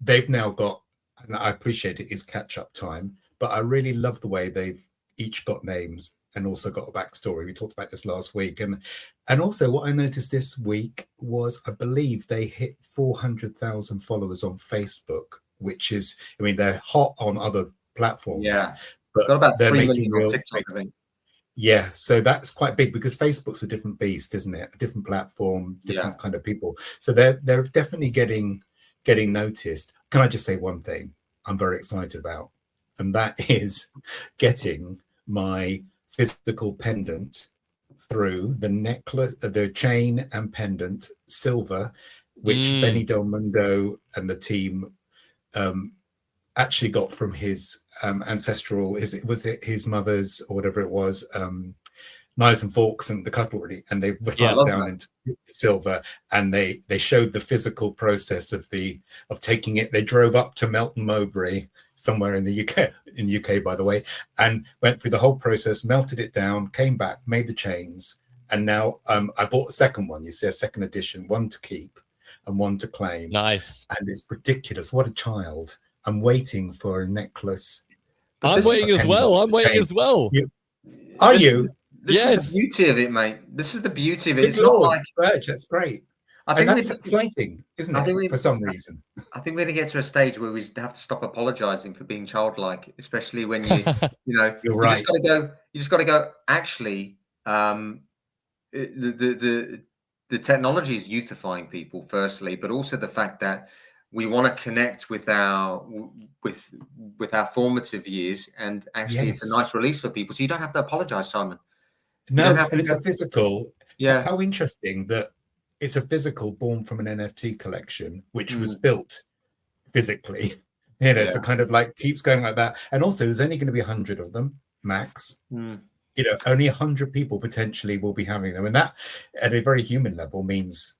They've now got, and I appreciate it, is catch up time, but I really love the way they've each got names and also got a backstory. We talked about this last week, and also what I noticed this week was, I believe they hit 400,000 followers on Facebook, which is, I mean, they're hot on other platforms. Yeah, but got about they're 3 making million on real. TikTok, I think. Yeah, so that's quite big, because Facebook's a different beast, isn't it? A different platform, different kind of people. So they're definitely getting noticed. Can I just say one thing I'm very excited about, and that is getting my physical pendant through the necklace, the chain and pendant silver, which Benny Del Mundo and the team actually got from his ancestral, was it his mother's or whatever it was, knives and forks and the cutlery, and they whipped it down into silver, and they showed the physical process of taking it. They drove up to Melton Mowbray, somewhere in the UK, by the way, and went through the whole process, melted it down, came back, made the chains, and now I bought a second one. You see, a second edition, one to keep and one to claim. Nice. And it's ridiculous. What a child. I'm waiting for a necklace. I'm waiting as well. I'm waiting as well. Are you? This is the beauty of it, mate. This is the beauty of it. It's Good not Lord, like Birch, that's great. I think and that's exciting, isn't it? For some reason. I think we're going to get to a stage where we have to stop apologizing for being childlike, especially when you, You're right. You just got to go. Actually, the technology is youthifying people, firstly, but also the fact that we want to connect with our formative years, and actually, it's a nice release for people. So you don't have to apologize, Simon. No, and it's a physical. Yeah. How interesting that it's a physical born from an NFT collection, which was built physically. So kind of like keeps going like that. And also, there's only going to be 100 of them max. Only 100 people potentially will be having them, and that, at a very human level, means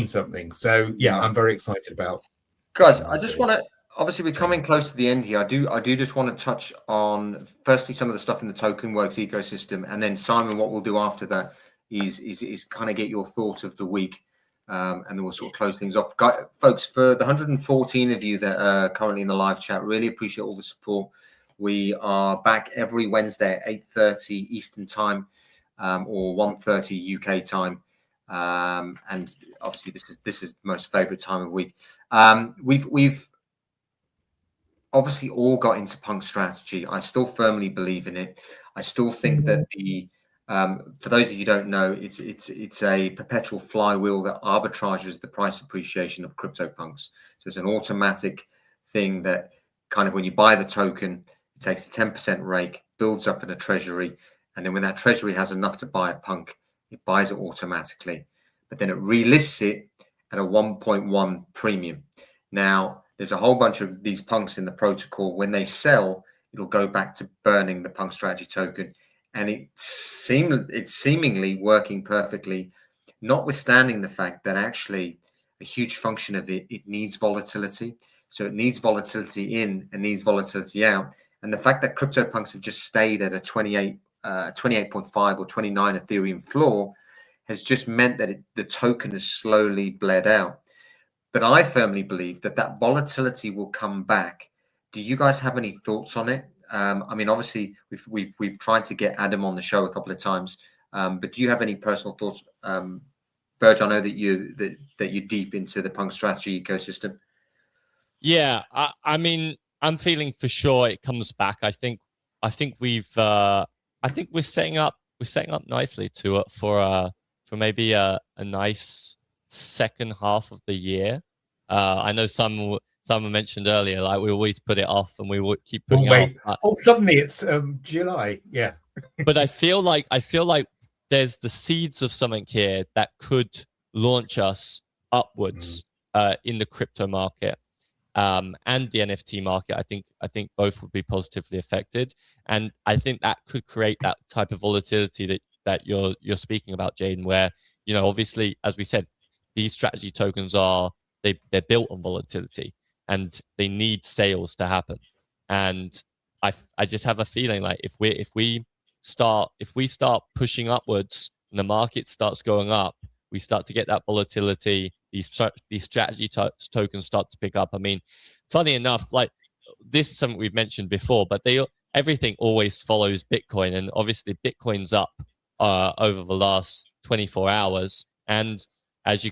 something. So yeah, I'm very excited about. Guys, I just want to. Obviously, we're coming close to the end here. I do just want to touch on, firstly, some of the stuff in the TokenWorks ecosystem, and then Simon, what we'll do after that is kind of get your thoughts of the week, and then we'll sort of close things off. Folks, for the 114 of you that are currently in the live chat, really appreciate all the support. We are back every Wednesday at 8:30 Eastern time, or 1:30 UK time, and obviously this is the most favorite time of week. We've obviously all got into punk strategy. I still firmly believe in it. I still think that for those of you who don't know, it's a perpetual flywheel that arbitrages the price appreciation of CryptoPunks. So it's an automatic thing that kind of, when you buy the token, it takes a 10% rake, builds up in a treasury, and then when that treasury has enough to buy a punk, it buys it automatically. But then it relists it at a 1.1 premium. Now, there's a whole bunch of these punks in the protocol. When they sell, it'll go back to burning the punk strategy token. And it's seemingly working perfectly, notwithstanding the fact that actually a huge function of it needs volatility. So it needs volatility in and needs volatility out. And the fact that CryptoPunks have just stayed at a 28.5 or 29 Ethereum floor has just meant that the token has slowly bled out. But I firmly believe that volatility will come back. Do you guys have any thoughts on it? I mean, obviously, we've tried to get Adam on the show a couple of times, but do you have any personal thoughts, Burge? I know that you're deep into the punk strategy ecosystem. Yeah, I mean, I'm feeling for sure it comes back. I think we're setting up nicely for maybe a nice second half of the year. I know some mentioned earlier, like we always put it off and we will keep putting it off. Suddenly it's July. Yeah. But I feel like there's the seeds of something here that could launch us upwards in the crypto market. and the NFT market, I think both would be positively affected, and I think that could create that type of volatility that you're speaking about, Jayden, where, you know, obviously, as we said, these strategy tokens they're built on volatility, and they need sales to happen. And I just have a feeling like if we start pushing upwards and the market starts going up, we start to get that volatility. These strategy tokens start to pick up. I mean, funny enough, like, this is something we've mentioned before, but everything always follows Bitcoin, and obviously Bitcoin's up over the last 24 hours, and as you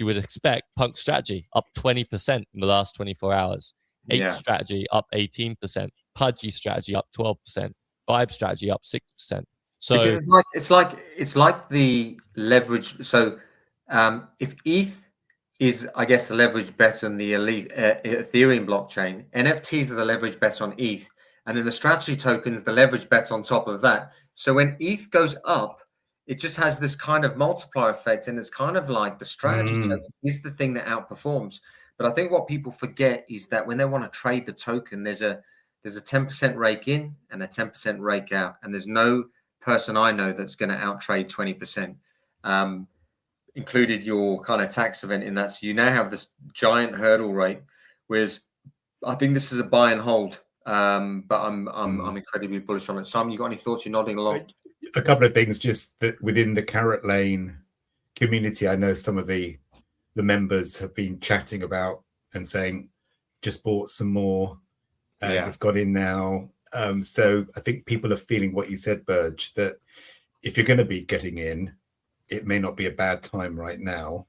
would expect, Punk Strategy up 20% in the last 24 hours. Ape Strategy up 18%. Pudgy Strategy up 12%. Vibe Strategy up 6%. So it's like the leverage. So if ETH is, I guess, the leverage bet on the elite Ethereum blockchain, NFTs are the leverage bet on ETH, and then the strategy tokens, the leverage bet on top of that. So when ETH goes up, it just has this kind of multiplier effect, and it's kind of like the strategy token is the thing that outperforms. But I think what people forget is that when they want to trade the token, there's a 10% rake in and a 10% rake out, and there's no person I know that's going to outtrade 20%. Included your kind of tax event in that. So you now have this giant hurdle rate, whereas I think this is a buy and hold. But I'm incredibly bullish on it. Simon, you got any thoughts? You're nodding along. A couple of things, just that within the Carrot Lane community, I know some of the members have been chatting about and saying, just bought some more, and it's got in now. So I think people are feeling what you said, Burge, that if you're going to be getting in, it may not be a bad time right now.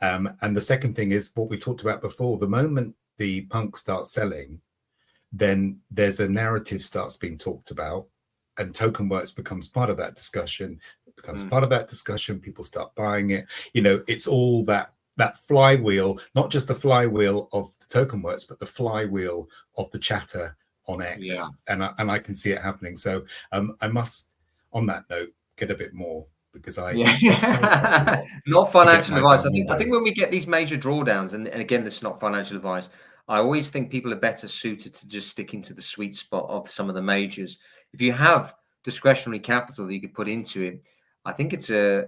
And the second thing is what we talked about before. The moment the Punk starts selling, then there's a narrative starts being talked about, and Token Works becomes part of that discussion. It becomes part of that discussion. People start buying it. You know, it's all that flywheel, not just the flywheel of the Token Works, but the flywheel of the chatter on X. And I can see it happening. So I must, on that note, get a bit more, because not financial advice. I think when we get these major drawdowns, and again, this is not financial advice, I always think people are better suited to just sticking to the sweet spot of some of the majors. If you have discretionary capital that you could put into it, I think it's a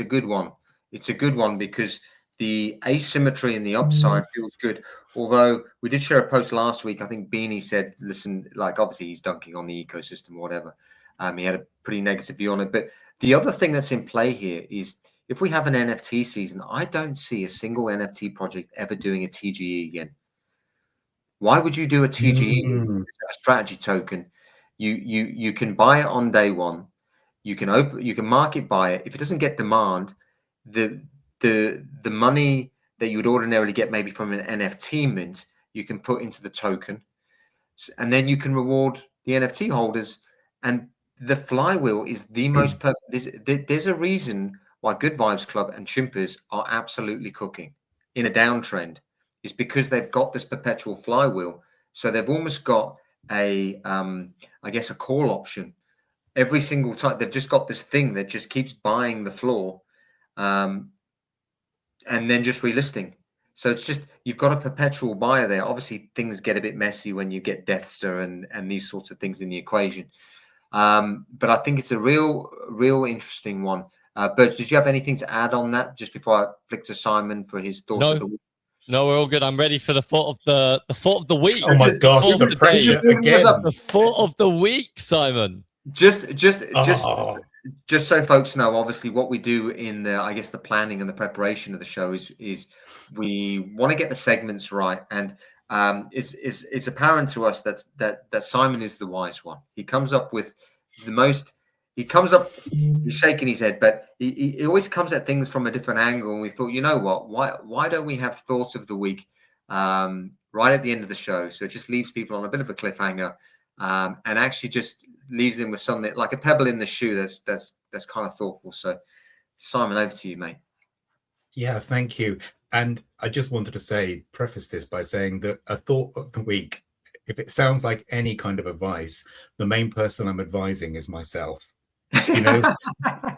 good one. It's a good one because the asymmetry and the upside feels good. Although we did share a post last week, I think Beanie said, listen, like, obviously he's dunking on the ecosystem or whatever. He had a pretty negative view on it. But the other thing that's in play here is if we have an NFT season, I don't see a single NFT project ever doing a TGE again. Why would you do a TGE, a strategy token? You can buy it on day one. You can market buy it. If it doesn't get demand, the money that you would ordinarily get maybe from an NFT mint, you can put into the token, and then you can reward the NFT holders. And the flywheel is the most perfect. There's a reason why Good Vibes Club and Chimpers are absolutely cooking in a downtrend. It's because they've got this perpetual flywheel. So they've almost got I guess a call option every single time. They've just got this thing that just keeps buying the floor, and then just relisting. So it's just, you've got a perpetual buyer there. Obviously, things get a bit messy when you get Deathster and these sorts of things in the equation. But I think it's a real interesting one. Bert, did you have anything to add on that just before I flick to Simon for his thoughts of the week? No, we're all good. I'm ready for the thought of the week. Oh my gosh, the pressure again. The thought of the week, Simon. Just so folks know, obviously what we do in the planning and the preparation of the show is we want to get the segments right, and it's apparent to us that Simon is the wise one. He comes up with the most. He's shaking his head, but he always comes at things from a different angle. And we thought, you know what? Why don't we have thoughts of the week right at the end of the show? So it just leaves people on a bit of a cliffhanger, and actually just leaves them with something like a pebble in the shoe that's kind of thoughtful. So, Simon, over to you, mate. Yeah, thank you. And I just wanted to preface this by saying that a thought of the week, if it sounds like any kind of advice, the main person I'm advising is myself. You know,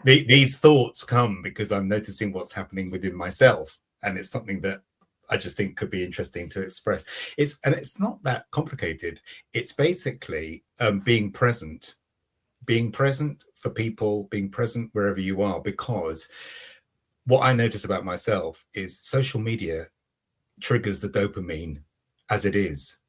these thoughts come because I'm noticing what's happening within myself, and it's something that I just think could be interesting to express. It's not that complicated. It's basically being present for people, being present wherever you are, because what I notice about myself is social media triggers the dopamine as it is.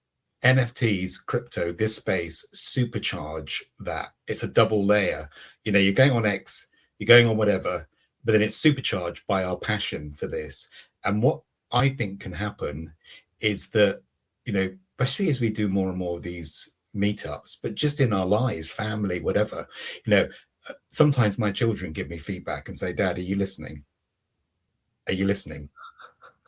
NFTs, crypto, this space supercharge that. It's a double layer. You know, you're going on X, you're going on whatever, but then it's supercharged by our passion for this. And what I think can happen is that, you know, especially as we do more and more of these meetups, but just in our lives, family, whatever, you know, sometimes my children give me feedback and say, Dad, are you listening? Are you listening?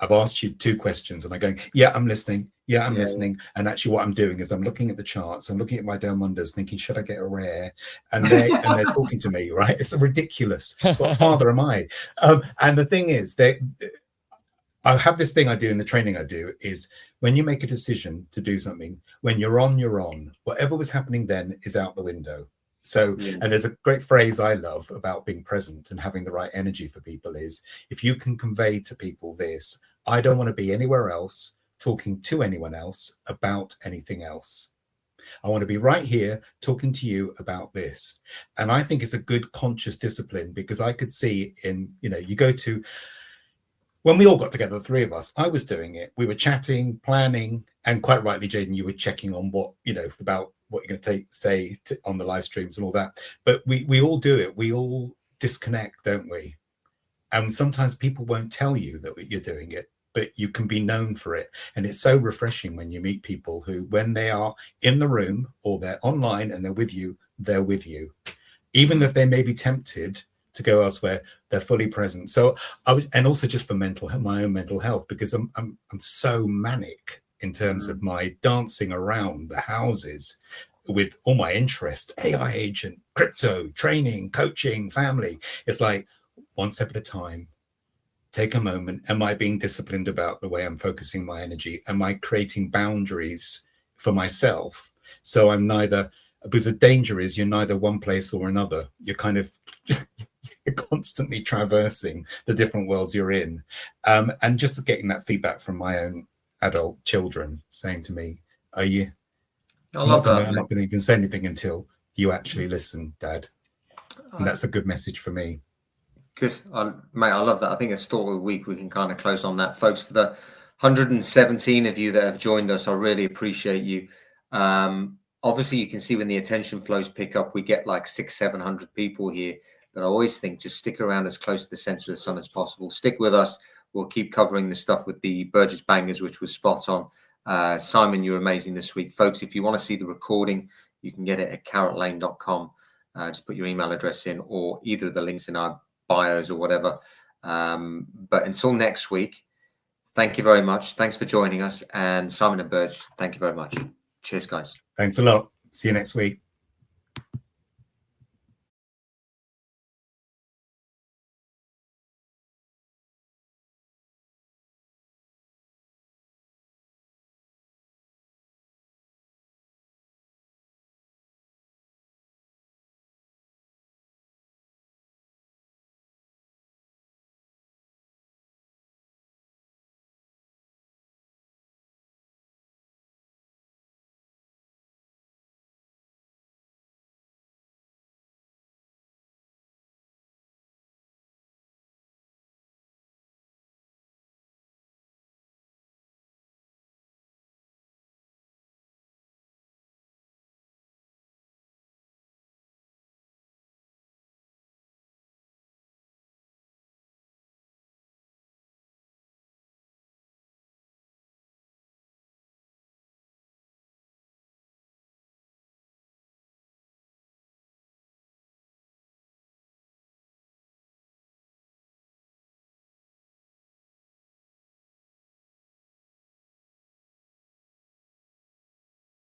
I've asked you 2 questions, and I'm going, yeah, I'm listening. Yeah, I'm listening. And actually what I'm doing is I'm looking at the charts. I'm looking at my Del Mundos thinking, should I get a rare? And they're talking to me, right? It's ridiculous. What father am I? And the thing is, I have this thing I do in the training I do is when you make a decision to do something, when you're on, you're on. Whatever was happening then is out the window. So, and there's a great phrase I love about being present and having the right energy for people is, if you can convey to people this, I don't want to be anywhere else talking to anyone else about anything else. I want to be right here talking to you about this. And I think it's a good conscious discipline, because I could see in, you know, you go to, when we all got together, the 3 of us, I was doing it. We were chatting, planning, and quite rightly, Jayden, you were checking on what, you know, about what you're going to say on the live streams and all that. But we all do it. We all disconnect, don't we? And sometimes people won't tell you that you're doing it, but you can be known for it. And it's so refreshing when you meet people who, when they are in the room or they're online and they're with you, even if they may be tempted to go elsewhere, they're fully present. So and also just for my own mental health, because I'm so manic in terms of my dancing around the houses with all my interest, AI agent, crypto, training, coaching, family. It's like one step at a time. Take a moment. Am I being disciplined about the way I'm focusing my energy? Am I creating boundaries for myself? So I'm neither, because the danger is you're neither one place or another. You're kind of you're constantly traversing the different worlds you're in. And just getting that feedback from my own adult children saying to me, are you? I'm not going to even say anything until you actually listen, Dad. And that's a good message for me. Good. Mate, I love that. I think it's thought of the week. We can kind of close on that. Folks, for the 117 of you that have joined us, I really appreciate you. Obviously, you can see when the attention flows pick up, we get like 600-700 people here. But I always think just stick around as close to the center of the sun as possible. Stick with us. We'll keep covering the stuff with the Burgess Bangers, which was spot on. Simon, you're amazing this week. Folks, if you want to see the recording, you can get it at carrotlane.com. Just put your email address in, or either of the links in our bios or whatever. But until next week, thank you very much. Thanks for joining us. And Simon and Burge, thank you very much. Cheers, guys. Thanks a lot. See you next week.